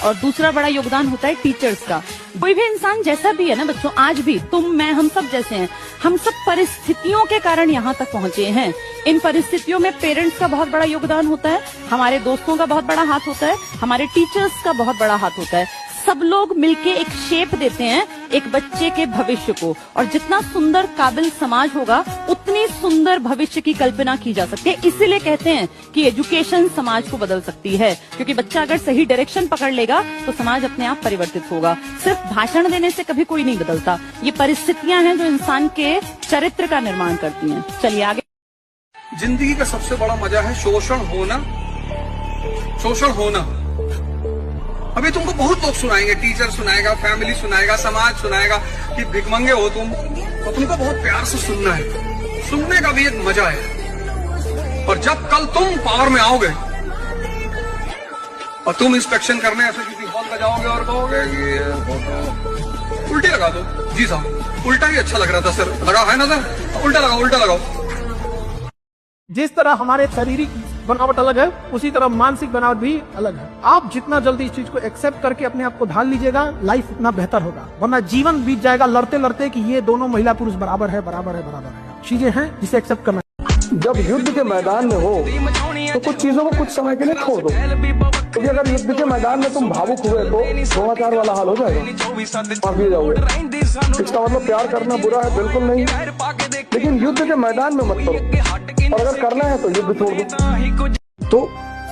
और दूसरा बड़ा योगदान होता है टीचर्स का। कोई भी इंसान जैसा भी है ना बच्चों, आज भी तुम मैं हम सब जैसे हैं, हम सब परिस्थितियों के कारण यहाँ तक पहुँचे हैं। इन परिस्थितियों में पेरेंट्स का बहुत बड़ा योगदान होता है, हमारे दोस्तों का बहुत बड़ा हाथ होता है, हमारे टीचर्स का बहुत बड़ा हाथ होता है। सब लोग मिलके एक शेप देते हैं एक बच्चे के भविष्य को, और जितना सुंदर काबिल समाज होगा उतनी सुंदर भविष्य की कल्पना की जा सकती है। इसीलिए कहते हैं कि एजुकेशन समाज को बदल सकती है, क्योंकि बच्चा अगर सही डायरेक्शन पकड़ लेगा तो समाज अपने आप परिवर्तित होगा। सिर्फ भाषण देने से कभी कोई नहीं बदलता, ये परिस्थितियां हैं जो इंसान के चरित्र का निर्माण करती हैं। चलिए आगे। जिंदगी का सबसे बड़ा मजा है शोषण होना, शोषण होना। अभी तुमको बहुत लोग सुनाएंगे, टीचर सुनाएगा, फैमिली सुनाएगा, समाज सुनाएगा कि भिखमंगे हो तुम, तो तुमको बहुत प्यार से सुनना है। सुनने का भी एक मजा है। और जब कल तुम पावर में आओगे और तुम इंस्पेक्शन करने ऐसे किसी हॉल में जाओगे और कहोगे कि उल्टी लगा दो, जी साहब उल्टा ही अच्छा लग रहा था सर, लगा है ना सर, उल्टा लगाओ, उल्टा लगाओ। जिस तरह हमारे शारीरिक बनावट अलग है, उसी तरह मानसिक बनावट भी अलग है। आप जितना जल्दी इस चीज को एक्सेप्ट करके अपने आप को ढाल लीजिएगा, लाइफ उतना बेहतर होगा। वरना जीवन बीत जाएगा लड़ते लड़ते कि ये दोनों महिला पुरुष बराबर है, बराबर है, बराबर है। चीजें हैं जिसे एक्सेप्ट करना। जब युद्ध के मैदान में हो तो कुछ चीजों को कुछ समय के लिए छोड़ दो, क्योंकि अगर युद्ध के मैदान में तुम भावुक हुए तो समाचार वाला हाल हो जाएगा, माफी जाओगे। इसका मतलब प्यार करना बुरा है, बिल्कुल नहीं, लेकिन युद्ध के मैदान में मत करो, और अगर करना है तो युद्ध छोड़ दो। तो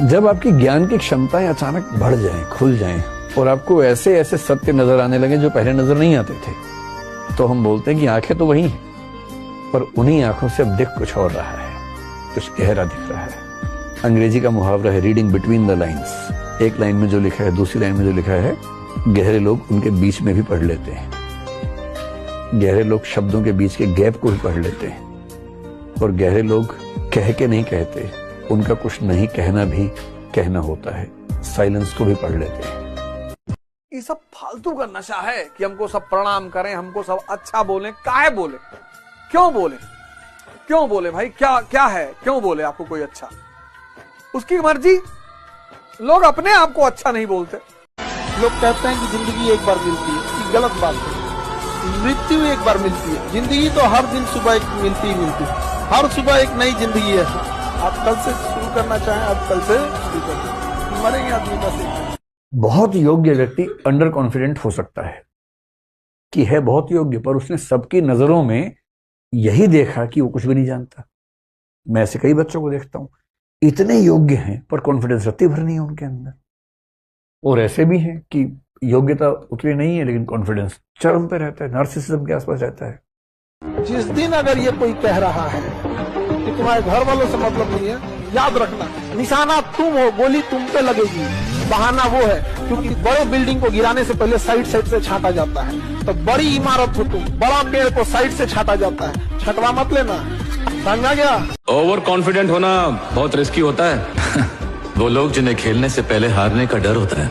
जब आपकी ज्ञान की क्षमताएं अचानक बढ़ जाएं, खुल जाएं, और आपको ऐसे ऐसे सत्य नजर आने लगे जो पहले नजर नहीं आते थे, तो हम बोलते हैं कि आंखें तो वही हैं, पर उन्हीं आंखों से अब दिख कुछ और रहा है, कुछ गहरा दिख रहा है। अंग्रेजी का मुहावरा है रीडिंग बिटवीन द लाइन्स। एक लाइन में जो लिखा है, दूसरी लाइन में जो लिखा है, गहरे लोग उनके बीच में भी पढ़ लेते हैं। गहरे लोग शब्दों के बीच के गैप को भी पढ़ लेते हैं, और गहरे लोग कह के नहीं कहते, उनका कुछ नहीं कहना भी कहना होता है, साइलेंस को भी पढ़ लेते हैं। ये सब फालतू का नशा है कि हमको सब प्रणाम करें, हमको सब अच्छा बोलें। काहे बोले, क्यों बोले, क्यों बोले भाई, क्या क्या है, क्यों बोले आपको कोई अच्छा, उसकी मर्जी। लोग अपने आप को अच्छा नहीं बोलते। लोग कहते हैं कि जिंदगी एक बार मिलती है, ये गलत बात है। मृत्यु एक बार मिलती है, जिंदगी तो हर दिन सुबह एक मिलती ही मिलती है, हर सुबह एक नई जिंदगी है। आप कल से शुरू करना चाहें, आप कल से शुरू करें, मरेंगे आदमी बस। बहुत योग्य व्यक्ति अंडर कॉन्फिडेंट हो सकता है कि है बहुत योग्य, पर उसने सबकी नजरों में यही देखा कि वो कुछ भी नहीं जानता। मैं ऐसे कई बच्चों को देखता हूं, इतने योग्य हैं पर कॉन्फिडेंस रत्ती भर नहीं है उनके अंदर, और ऐसे भी हैं कि योग्यता उतनी नहीं है लेकिन कॉन्फिडेंस चरम पे रहता है, नार्सिसिज्म के आसपास रहता है। जिस दिन अगर ये कोई कह रहा है कि तुम्हारे घर वालों से मतलब नहीं है, याद रखना निशाना तुम हो, गोली तुम पे लगेगी। बहाना वो है क्योंकि बड़े बिल्डिंग को गिराने से पहले साइड साइड से छांटा जाता है, तो बड़ी इमारत हो तुम, बड़ा पेड़ को साइड से छांटा जाता है, छटवा मत लेना, समझा गया। ओवर कॉन्फिडेंट होना बहुत रिस्की होता है। वो लोग जिन्हें खेलने से पहले हारने का डर होता है,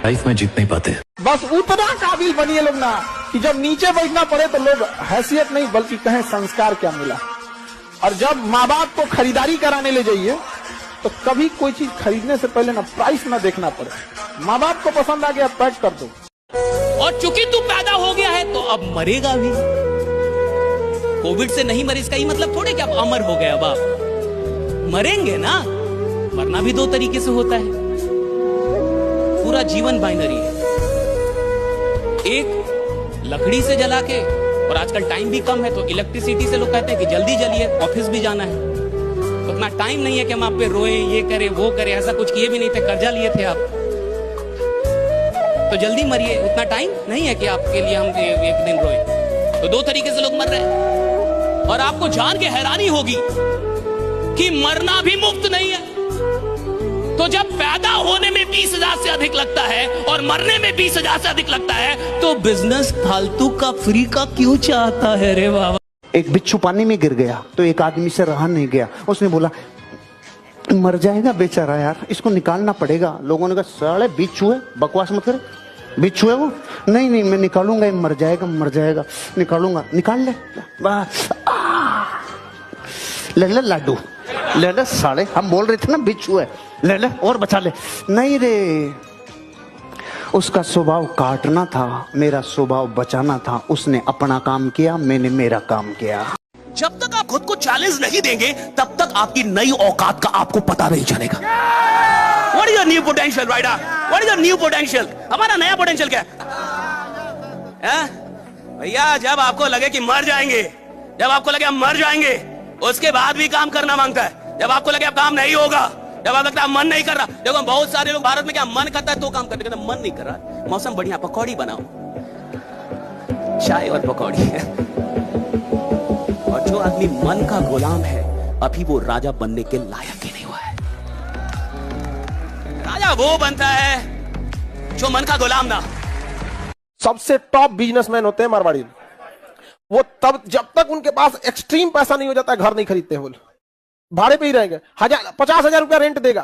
लाइफ में जीत नहीं पाते। बस उतना काबिल बनिए लोग ना कि जब नीचे बैठना पड़े तो लोग हैसियत नहीं बल्कि कहें संस्कार क्या मिला। और जब माँ बाप को खरीदारी कराने ले जाइए तो कभी कोई चीज खरीदने से पहले ना प्राइस ना देखना पड़े, माँ बाप को पसंद आ गया पैक कर दो। और चूंकि तू पैदा हो गया है तो अब मरेगा भी। कोविड से नहीं मरे इसका ही मतलब थोड़े कि अब अमर हो गया, अब आप मरेंगे ना। मरना भी दो तरीके से होता है, पूरा जीवन बाइनरी है। एक लकड़ी से जला के, और आजकल टाइम भी कम है तो इलेक्ट्रिसिटी से लोग कहते हैं कि जल्दी जलिए, ऑफिस भी जाना है, तो उतना टाइम नहीं है कि हम आप पे रोए, ये करे वो करे। ऐसा कुछ किए भी नहीं थे, कर्जा लिए थे आप, तो जल्दी मरिए, उतना टाइम नहीं है कि आपके लिए हम एक दिन रोए। तो दो तरीके से लोग मर रहे हैं, और आपको जान के हैरानी होगी कि मरना भी मुफ्त नहीं है। तो जब पैदा होने में 20,000 से अधिक लगता है और मरने में 20,000 से अधिक लगता है, तो बिजनेस फालतू का फ्री का क्यों चाहता है रे बाबा। एक बिच्छू पानी में गिर गया तो एक आदमी से रहा नहीं गया, उसने बोला मर जाएगा बेचारा यार, इसको निकालना पड़ेगा। लोगों ने कहा साले बिच्छू है, बकवास मत करे, बिच्छू है वो। नहीं नहीं मैं निकालूंगा, ये मर जाएगा मर जाएगा, निकालूंगा। निकाल ले बस, ले ले लाडू, ले ले साले, हम बोल रहे थे ना बिच्छू है, ले ले और बचा ले। नहीं रे, उसका स्वभाव काटना था, मेरा स्वभाव बचाना था। उसने अपना काम किया, मैंने मेरा काम किया। जब तक आप खुद को चैलेंज नहीं देंगे तब तक आपकी नई औकात का आपको पता नहीं चलेगा। What is your new potential, राइडा? What is your new potential? हमारा नया पोटेंशियल क्या है? भैया जब आपको लगे कि मर जाएंगे, जब आपको लगे हम मर जाएंगे, उसके बाद भी काम करना मांगता है। जब आपको लगे अब काम नहीं होगा, जब आपको लगता है मन नहीं कर रहा। देखो बहुत सारे लोग भारत में क्या मन करता है तो काम करते, कहते मन नहीं कर रहा, मौसम बढ़िया, पकौड़ी बनाओ, चाय और पकौड़ी। और जो आदमी मन का गुलाम है अभी वो राजा बनने के लायक ही नहीं हुआ है। राजा वो बनता है जो मन का गुलाम ना। सबसे टॉप बिजनेसमैन होते हैं मारवाड़ी, वो तब जब तक उनके पास एक्सट्रीम पैसा नहीं हो जाता, घर नहीं खरीदते हैं, भाड़े पे ही रहेंगे। 50,000 रुपया रेंट देगा,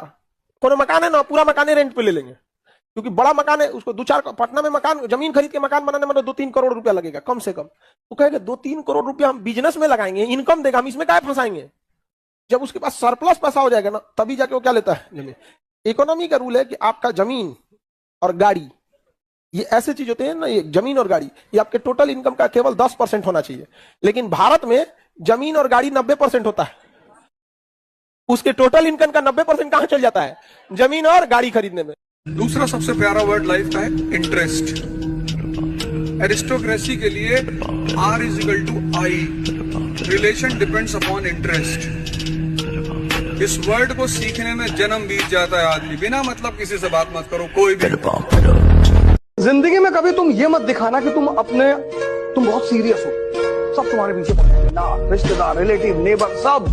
कोई मकान है ना, पूरा मकान रेंट पे ले लेंगे, क्योंकि बड़ा मकान है, उसको 2-4 पटना में मकान जमीन खरीद के मकान बनाने में 2-3 करोड़ रुपया लगेगा कम से कम। वो कहेगा 2-3 करोड़ रुपया हम बिजनेस में लगाएंगे, इनकम देगा, हम इसमें क्या फंसाएंगे। जब उसके पास सरप्लस पैसा हो जाएगा ना, तभी जाके वो क्या लेता है जमीन। इकोनॉमी का रूल है कि आपका जमीन और गाड़ी ये ऐसे चीज होते हैं ना, ये जमीन और गाड़ी, ये आपके टोटल इनकम का केवल 10% होना चाहिए, लेकिन भारत में जमीन और गाड़ी 90% होता है। उसके टोटल इनकम का 90% कहां चल जाता है? जमीन और गाड़ी खरीदने में। दूसरा सबसे प्यारा वर्ड लाइफ का है इंटरेस्ट। एरिस्टोक्रेसी के लिए R=I, relation depends upon interest. इस वर्ड को सीखने में जन्म बीत जाता है आदमी। बिना मतलब किसी से बात मत करो, कोई भी। जिंदगी में कभी तुम ये मत दिखाना कि तुम बहुत सीरियस हो, सब तुम्हारे पीछे पड़े हैं, ना रिश्तेदार, रिलेटिव, नेबर, सब।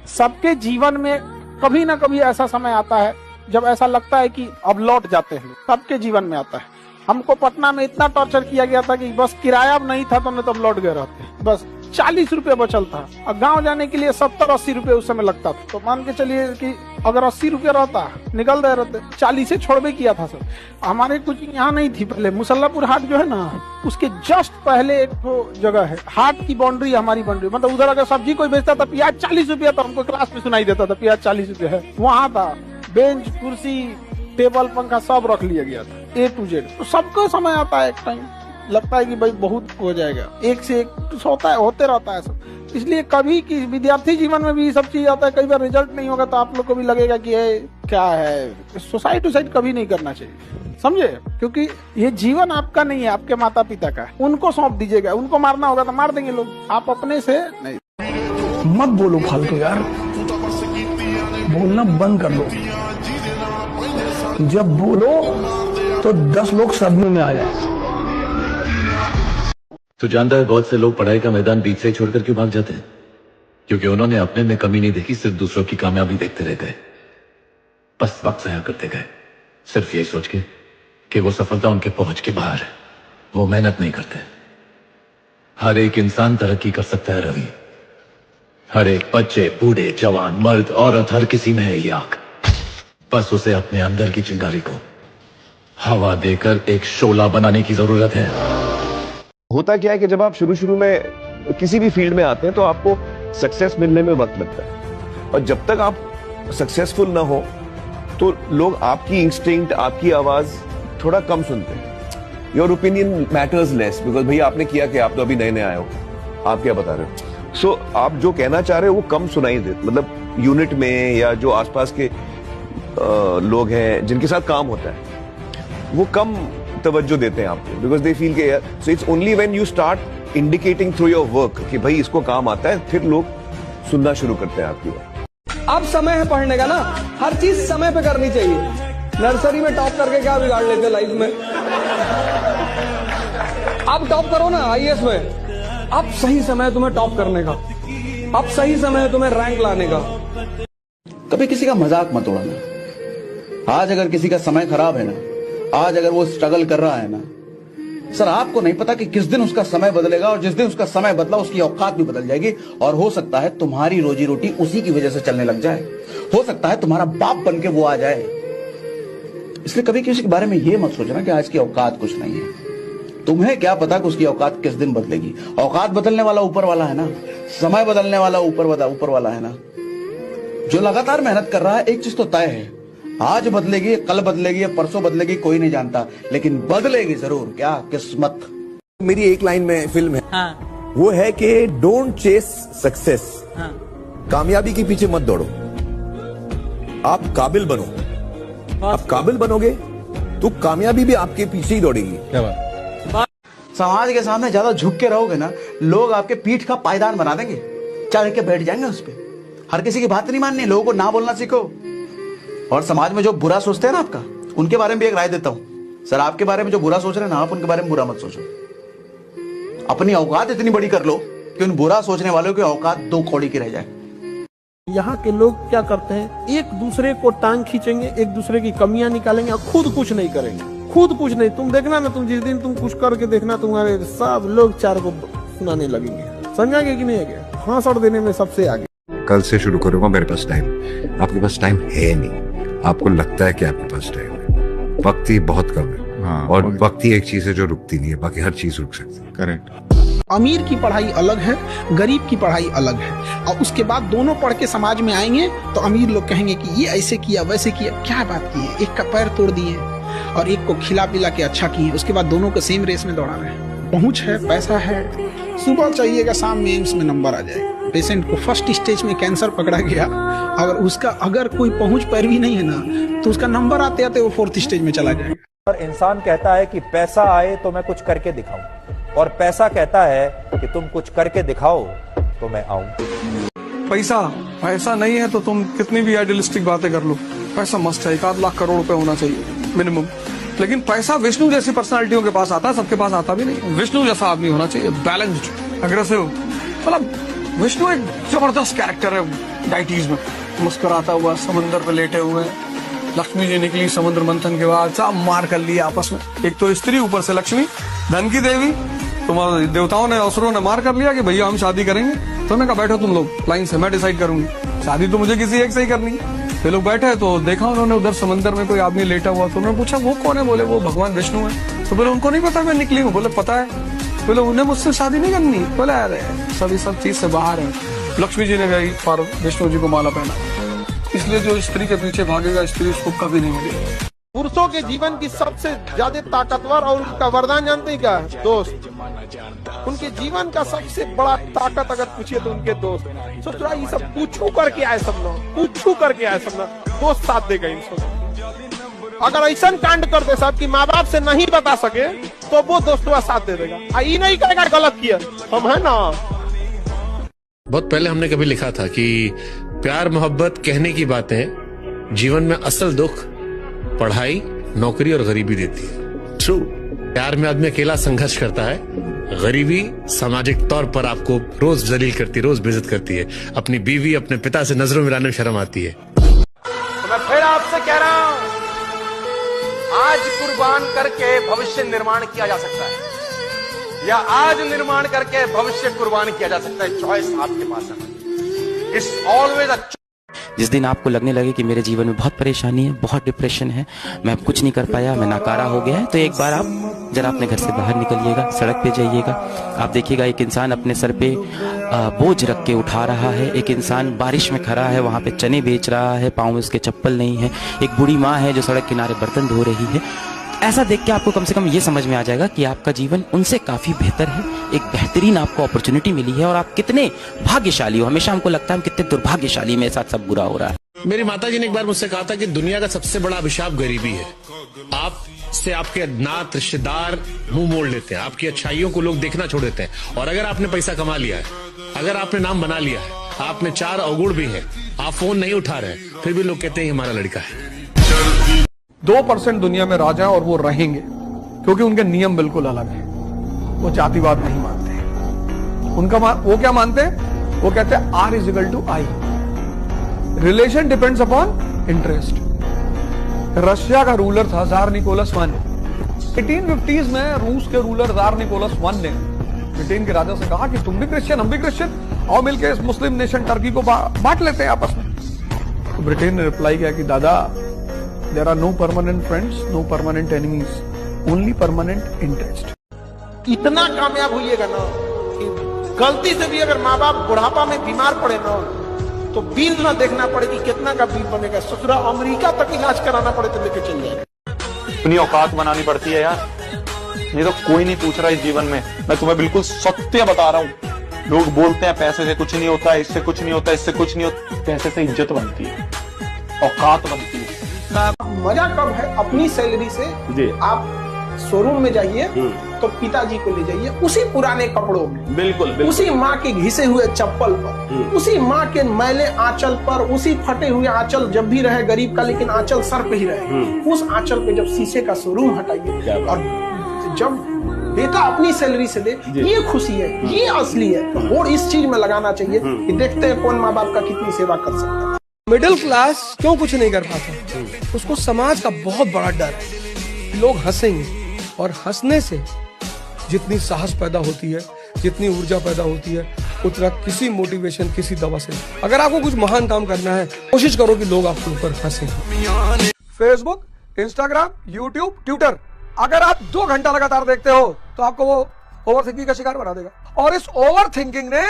सबके जीवन में कभी ना कभी ऐसा समय आता है जब ऐसा लगता है कि अब लौट जाते हैं। सबके जीवन में आता है। हमको पटना में इतना टॉर्चर किया गया था कि बस किराया अब नहीं था तो हमने तब लौट गए रहते। बस 40 रुपए बचल था और गांव जाने के लिए 70-80 रुपए उस समय लगता था। तो मान के चलिए कि अगर 80 रुपए रहता निकल गए रहते, 40 से छोड़वे किया था सर। हमारे कुछ यहाँ नहीं थी पहले, मुसल्लापुर हाट जो है ना, उसके जस्ट पहले एक तो जगह है, हाट की बाउंड्री हमारी बाउंड्री, मतलब उधर अगर सब्जी कोई बेचता था, प्याज 40 रुपया, तो हमको क्लास में सुनाई देता था प्याज 40 रुपये है। वहाँ था बेंच, कुर्सी, टेबल, पंखा सब रख लिया गया था, A to Z। तो सबको समय आता है, एक टाइम लगता है कि भाई बहुत हो जाएगा, एक से एक होता है, होते रहता है सब। इसलिए कभी कि विद्यार्थी जीवन में भी ये सब चीज आता है। कई बार रिजल्ट नहीं होगा तो आप लोग को भी लगेगा कि ये क्या है। सुसाइड टुसाइड कभी नहीं करना चाहिए, समझे? क्योंकि ये जीवन आपका नहीं है, आपके माता पिता का है। उनको सौंप दीजिएगा। उनको मारना होगा तो मार देंगे लोग, आप अपने से नहीं। मत बोलो फालतू यार, बोलना बंद कर दो। जब बोलो तो 10 लोग सदमे में आ जाए। तो जानता है बहुत से लोग पढ़ाई का मैदान बीच से छोड़कर क्यों भाग जाते हैं? क्योंकि उन्होंने अपने में कमी नहीं देखी, सिर्फ दूसरों की कामयाबी देखते रह गए, बस वक्त ज़ाया करते गए, सिर्फ यही सोच के कि वो सफलता उनके पहुंच के बाहर है। वो मेहनत नहीं करते। हर एक इंसान तरक्की कर सकता है रवि। हर एक बच्चे, बूढ़े, जवान, मर्द, औरत, हर किसी में है ये आग। बस उसे अपने अंदर की चिंगारी को हवा देकर एक शोला बनाने की जरूरत है। होता क्या है कि जब आप शुरू में किसी भी फील्ड में आते हैं तो आपको सक्सेस मिलने में वक्त लगता है, और जब तक आप सक्सेसफुल ना हो तो लोग आपकी इंस्टिंक्ट, आपकी आवाज थोड़ा कम सुनते हैं। Your opinion matters less, because भैया आपने किया कि आप तो अभी नए नए आए हो, आप क्या बता रहे हो। सो आप जो कहना चाह रहे हो वो कम सुनाई दे, मतलब यूनिट में या जो आसपास के लोग हैं जिनके साथ काम होता है वो कम तवज्जो देते हैं आपको, बिकॉज दे फील के यार। So it's only when you start indicating through your work कि भाई इसको काम आता है, फिर लोग सुनना शुरू करते हैं आपकी बात। अब समय है पढ़ने का ना, हर चीज समय पे करनी चाहिए। नर्सरी में टॉप करके क्या बिगाड़ लेते लाइफ में। अब टॉप करो ना IAS में, अब सही समय है तुम्हें टॉप करने का, अब सही समय है तुम्हें रैंक लाने का। कभी किसी का मजाक मत उड़ाना। आज अगर किसी का समय खराब है ना, आज अगर वो स्ट्रगल कर रहा है ना, सर आपको नहीं पता कि किस दिन उसका समय बदलेगा, और जिस दिन उसका समय बदला उसकी औकात भी बदल जाएगी, और हो सकता है तुम्हारी रोजी रोटी उसी की वजह से चलने लग जाए। हो सकता है तुम्हारा बाप बन के वो आ जाए। इसलिए कभी किसी के बारे में ये मत सोचना कि आज की औकात कुछ नहीं है। तुम्हें क्या पता कि उसकी औकात किस दिन बदलेगी। औकात बदलने वाला ऊपर वाला है ना, समय बदलने वाला ऊपर वाला है ना। जो लगातार मेहनत कर रहा है, एक चीज तो तय है, आज बदलेगी, कल बदलेगी, परसों बदलेगी, कोई नहीं जानता, लेकिन बदलेगी जरूर। क्या? किस्मत। मेरी एक लाइन में फिल्म है, हाँ। वो है कि डोंट चेस सक्सेस, कामयाबी के पीछे मत दौड़ो, आप काबिल बनो। आप काबिल बनोगे तो कामयाबी भी आपके पीछे ही दौड़ेगी। क्या बात। समाज के सामने ज्यादा झुक के रहोगे ना, लोग आपके पीठ का पायदान बना देंगे, चढ़ के बैठ जाएंगे उस पर। हर किसी की बात नहीं माननी, लोगों को ना बोलना सीखो। और समाज में जो बुरा सोचते हैं ना आपका, उनके बारे में भी एक राय देता हूं। सर आपके बारे में जो बुरा सोच रहे हैं ना, आप उनके बारे में बुरा मत सोचो। अपनी औकात इतनी बड़ी कर लो कि उन बुरा सोचने वालों की औकात 2 कौड़ी की रह जाए। यहाँ के लोग क्या करते हैं, एक दूसरे को टांग खींचेंगे, एक दूसरे की कमियां निकालेंगे और खुद कुछ नहीं करेंगे। खुद कुछ नहीं। तुम देखना ना, तुम जिस दिन तुम कुछ करके देखना, तुम्हारे सब लोग 4 को सुनाने लगेंगे। समझागे कि नहीं है? फांस देने में सबसे आगे। कल से शुरू करूंगा, मेरे पास टाइम। आपके पास टाइम है नहीं, आपको लगता है कि आपके पास टाइम है। वक्त ही बहुत कम है। हाँ, और वक्त ही एक चीज है जो रुकती नहीं है, बाकी हर चीज रुक सकती है। करेक्ट। अमीर की पढ़ाई अलग है, गरीब की पढ़ाई अलग है, और उसके बाद दोनों पढ़ के समाज में आएंगे तो अमीर लोग कहेंगे कि ये ऐसे किया वैसे किया। क्या बात की है, एक का पैर तोड़ दिए, और एक को खिला पिला के अच्छा किए, उसके बाद दोनों को सेम रेस में दौड़ा रहे हैं। पहुंच है, पैसा है, सुबह चाहिएगा, शाम में एम्स में नंबर आ जाएगा। पेशेंट को फर्स्ट स्टेज में कैंसर पकड़ा गया, अगर कोई पहुंच पैरवी नहीं है ना, तो उसका नंबर आते आते वो 4th स्टेज में चला जाएगा। और इंसान कहता है कि पैसा आए तो मैं कुछ करके दिखाऊं, और पैसा कहता है कि तुम कुछ करके दिखाओ तो मैं आऊं। पैसा नहीं है तो तुम कितनी भी आइडियलिस्टिक बातें कर लो, पैसा मस्त है, 1 लाख करोड़ रुपए होना चाहिए मिनिमम। लेकिन पैसा विष्णु जैसी पर्सनालिटियों के पास आता है, सबके पास आता भी नहीं। विष्णु जैसा आदमी होना चाहिए, बैलेंस्ड, अग्रेसिव। मतलब विष्णु एक जबरदस्त कैरेक्टर है डाइटीज में, मुस्कुराता हुआ समंदर पे लेटे हुए। लक्ष्मी जी निकली समुद्र मंथन के बाद, सब मार कर लिया आपस में। एक तो स्त्री, ऊपर से लक्ष्मी, धन की देवी। तुम्हारे देवताओं ने, असुरों ने मार कर लिया कि भैया हम शादी करेंगे। तो मैं कहा बैठो तुम लोग लाइन से, मैं डिसाइड करूंगी, शादी तो मुझे किसी एक से ही करनी। वे लोग बैठे तो देखा उन्होंने उधर समंदर में कोई आदमी लेटा हुआ। तो उन्होंने पूछा वो कौन है? बोले वो भगवान विष्णु है। तो बोले उनको नहीं पता मैं निकली हूँ? बोले पता है। बोले उन्हें मुझसे शादी नहीं करनी? बोले अरे सभी सब चीज से बाहर है। लक्ष्मी जी ने गई और विष्णु जी को माला पहना, इसलिए जो स्त्री के पीछे भागेगा स्त्री उसको कभी नहीं मिलेगी। पुरुषों के जीवन की सबसे ज्यादा ताकतवर और उनका वरदान जानते हैं क्या है? दोस्त। उनके जीवन का सबसे बड़ा ताकत अगर पूछिए तो उनके दोस्त। सोच रहा ये सब पूछू करके आए सब लोग, पूछू करके आए सब लोग, दोस्त साथ देगा इन सब। अगर ऐसा कांड कर दे साहब कि माँ बाप से नहीं बता सके तो वो दोस्तों साथ दे देगा। ये नहीं कहेगा गलत किया, हम है ना। बहुत पहले हमने कभी लिखा था कि प्यार मोहब्बत कहने की बातें, जीवन में असल दुख पढ़ाई, नौकरी और गरीबी देती है। ट्रू। प्यार में आदमी अकेला संघर्ष करता है, गरीबी सामाजिक तौर पर आपको रोज जलील करती है, रोज बेइज्जत करती है। अपनी बीवी, अपने पिता से नजरों मिलाने में शर्म आती है। तो मैं फिर आपसे कह रहा हूं, आज कुर्बान करके भविष्य निर्माण किया जा सकता है, या आज निर्माण करके भविष्य कुर्बान किया जा सकता है। चॉइस आपके पास है। It's always a. जिस दिन आपको लगने लगे कि मेरे जीवन में बहुत परेशानी है, बहुत डिप्रेशन है, मैं अब कुछ नहीं कर पाया, मैं नाकारा हो गया है, तो एक बार आप जरा अपने घर से बाहर निकलिएगा, सड़क पे जाइएगा। आप देखिएगा एक इंसान अपने सर पे बोझ रख के उठा रहा है, एक इंसान बारिश में खड़ा है, वहां पे चने बेच रहा है, पाँव में उसके चप्पल नहीं है, एक बूढ़ी माँ है जो सड़क किनारे बर्तन धो रही है। ऐसा देख के आपको कम से कम ये समझ में आ जाएगा कि आपका जीवन उनसे काफी बेहतर है, एक बेहतरीन आपको अपॉर्चुनिटी मिली है और आप कितने भाग्यशाली हो। हमेशा हमको लगता है हम कितने दुर्भाग्यशाली, मेरे साथ सब बुरा हो रहा है। मेरी माताजी ने एक बार मुझसे कहा था कि दुनिया का सबसे बड़ा अभिशाप गरीबी है। आपसे आपके नात रिश्तेदार मुंह मोड़ लेते हैं, आपकी अच्छाइयों को लोग देखना छोड़ देते हैं। और अगर आपने पैसा कमा लिया है, अगर आपने नाम बना लिया है, आप में 4 अवगुण भी हैं, आप फोन नहीं उठा रहे, फिर भी लोग कहते हैं हमारा लड़का है। 2% दुनिया में राजा है और वो रहेंगे, क्योंकि उनके नियम बिल्कुल अलग है। वो जातिवाद नहीं मानते। उनका वो क्या मानते हैं? वो कहते हैं R = I, relation depends upon interest. Russia का रूलर था जार निकोलस I। 1850s में रूस के रूलर जार निकोलस I ने ब्रिटेन के राजा से कहा कि तुम भी क्रिश्चियन, हम भी क्रिश्चियन, और मिलकर इस मुस्लिम नेशन टर्की को बांट लेते हैं आपस में। तो ब्रिटेन ने रिप्लाई किया कि दादा, there are no permanent friends, no permanent enemies, only permanent interest। इतना कामयाब होइएगा ना कि गलती से भी अगर माँ बाप बुढ़ापा में बीमार पड़े ना तो बिल ना देखना पड़े कि कितना का बिल बनेगा, ससुरा अमेरिका तक इलाज कराना पड़े तो लेके चल जाएगा। अपनी औकात बनानी पड़ती है यार, नहीं तो कोई नहीं पूछ रहा इस जीवन में। मैं तुम्हें बिल्कुल सत्य बता रहा हूँ। लोग बोलते हैं पैसे से कुछ नहीं होता, इससे कुछ नहीं होता, इससे कुछ नहीं होता। पैसे से इज्जत बनती है, औकात बनती है। मजा कब है? अपनी सैलरी से जी। आप शोरूम में जाइए तो पिताजी को ले जाइए उसी पुराने कपड़ों में, बिल्कुल। उसी माँ के घिसे हुए चप्पल पर, उसी माँ के मैले आंचल पर, उसी फटे हुए आंचल जब भी रहे गरीब का, लेकिन आंचल सर पे ही रहे, उस आंचल पे जब शीशे का शोरूम हटाइए और जब बेटा अपनी सैलरी से दे, ये खुशी है, ये असली है। और इस चीज में लगाना चाहिए कि देखते हैं कौन माँ बाप का कितनी सेवा कर सकता है। मिडिल क्लास क्यों कुछ नहीं कर पाता? उसको समाज का बहुत बड़ा डर है, लोग हंसेंगे, और हंसने से जितनी साहस पैदा होती है, जितनी ऊर्जा पैदा होती है, उतना किसी मोटिवेशन, किसी दवा से। अगर आपको कुछ महान काम करना है, कोशिश करो कि लोग आपके ऊपर हंसें। फेसबुक, इंस्टाग्राम, यूट्यूब, ट्विटर, अगर आप 2 घंटा लगातार देखते हो तो आपको वो ओवर थिंकिंग का शिकार बना देगा। और इस ओवर थिंकिंग ने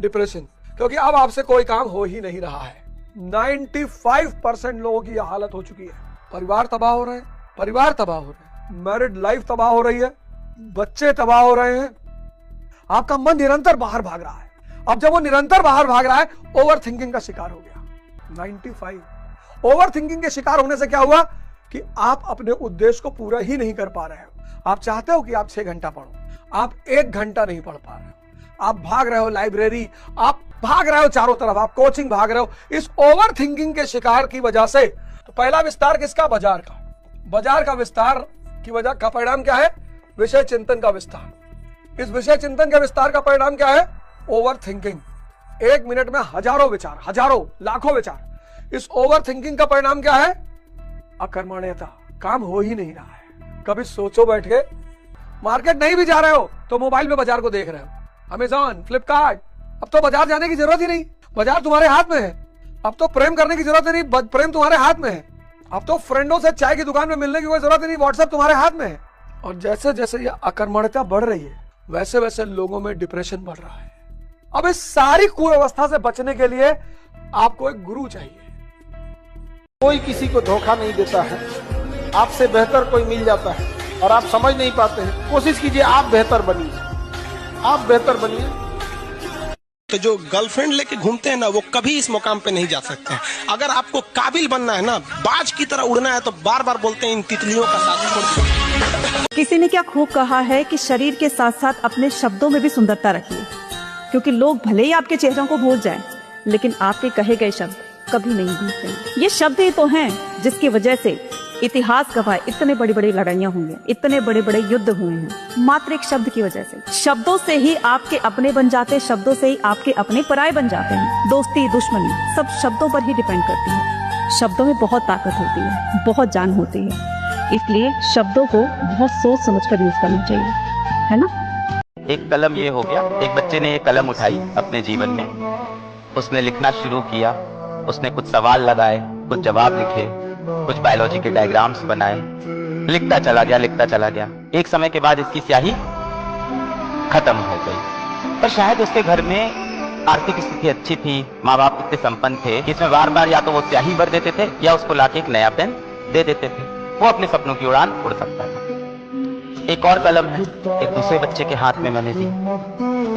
डिप्रेशन, क्योंकि अब आपसे कोई काम हो ही नहीं रहा है। 95% लोगों की यह हालत हो चुकी है। परिवार तबाह हो रहे हैं, परिवार तबाह हो रहे हैं, मैरिड लाइफ तबाह हो रही है, बच्चे तबाह हो रहे हैं, आपका मन निरंतर बाहर भाग रहा है। अब जब वो निरंतर बाहर भाग रहा है, ओवर थिंकिंग का शिकार हो गया। 95 ओवर थिंकिंग के शिकार होने से क्या हुआ कि आप अपने उद्देश्य को पूरा ही नहीं कर पा रहे हो। आप चाहते हो कि आप 6 घंटा पढ़ो, आप 1 घंटा नहीं पढ़ पा रहे हो, आप भाग रहे हो लाइब्रेरी, आप भाग रहे हो चारों तरफ, आप कोचिंग भाग रहे हो। इस ओवर थिंकिंग के शिकार की वजह से तो पहला विस्तार किसका? बाजार का। बाजार का विस्तार की वजह का परिणाम क्या है? विषय चिंतन का विस्तार। इस विषय चिंतन के विस्तार का परिणाम क्या है? Over thinking. 1 मिनट में हजारों विचार, हजारों लाखों विचार। इस ओवर थिंकिंग का परिणाम क्या है? अकर्मण्यता। काम हो ही नहीं रहा है। कभी सोचो बैठ के, मार्केट नहीं भी जा रहे हो तो मोबाइल में बाजार को देख रहे हो, अमेजॉन, फ्लिपकार्ट। अब तो बाजार जाने की जरूरत ही नहीं, बाजार तुम्हारे हाथ में है। अब तो प्रेम करने की जरूरत ही नहीं, प्रेम तुम्हारे हाथ में है। अब तो फ्रेंडों से चाय की दुकान में मिलने की कोई जरूरत ही नहीं, व्हाट्सएप तुम्हारे हाथ में है। और जैसे जैसे ये अकर्मण्यता बढ़ रही है, वैसे वैसे लोगों में डिप्रेशन बढ़ रहा है। अब इस सारी कुअवस्था से बचने के लिए आपको एक गुरु चाहिए। कोई किसी को धोखा नहीं देता है, आपसे बेहतर कोई मिल जाता है और आप समझ नहीं पाते हैं। कोशिश कीजिए आप बेहतर बनिए, आप बेहतर बनिए। तो जो गर्लफ्रेंड लेके घूमते हैं ना, वो कभी इस मुकाम पे नहीं जा सकते हैं। अगर आपको काबिल बनना है ना, बाज की तरह उड़ना है, तो बार बार बोलते हैं इन तितलियों का साथ छोड़ दो। किसी ने क्या खूब कहा है कि शरीर के साथ साथ अपने शब्दों में भी सुंदरता रखिए, क्योंकि लोग भले ही आपके चेहरों को भूल जाएं, लेकिन आपके कहे गए शब्द कभी नहीं भूलते। ये शब्द ही तो हैं जिसकी वजह से इतिहास गवाह इतने बड़ी बड़ी लड़ाइयाँ हुई हैं, इतने बड़े बड़े युद्ध हुए हैं, मात्र एक शब्द की वजह से। शब्दों से ही आपके अपने बन जाते हैं, शब्दों से ही आपके अपने पराये बन जाते हैं। दोस्ती, दुश्मनी सब शब्दों पर ही डिपेंड करती है। शब्दों में बहुत ताकत होती है, बहुत जान होती है, इसलिए शब्दों को बहुत सोच समझ कर यूज करना चाहिए, है ना। एक कलम ये हो गया, एक बच्चे ने एक कलम उठाई अपने जीवन में, उसने लिखना शुरू किया, उसने कुछ सवाल लगाए, कुछ जवाब लिखे, कुछ बायोलॉजी के डायग्राम्स बनाए, लिखता चला गया। एक समय के बाद इसकी स्याही खत्म हो गई। पर शायद उसके घर में आर्थिक स्थिति अच्छी थी, माँ बाप इतने संपन्न थे कि इसमें बार बार या तो वो स्याही भर देते थे या उसको लाके एक नया पेन दे देते थे। वो अपने सपनों की उड़ान उड़ सकता था। एक और कलम है, एक दूसरे बच्चे के हाथ में मैंने दी,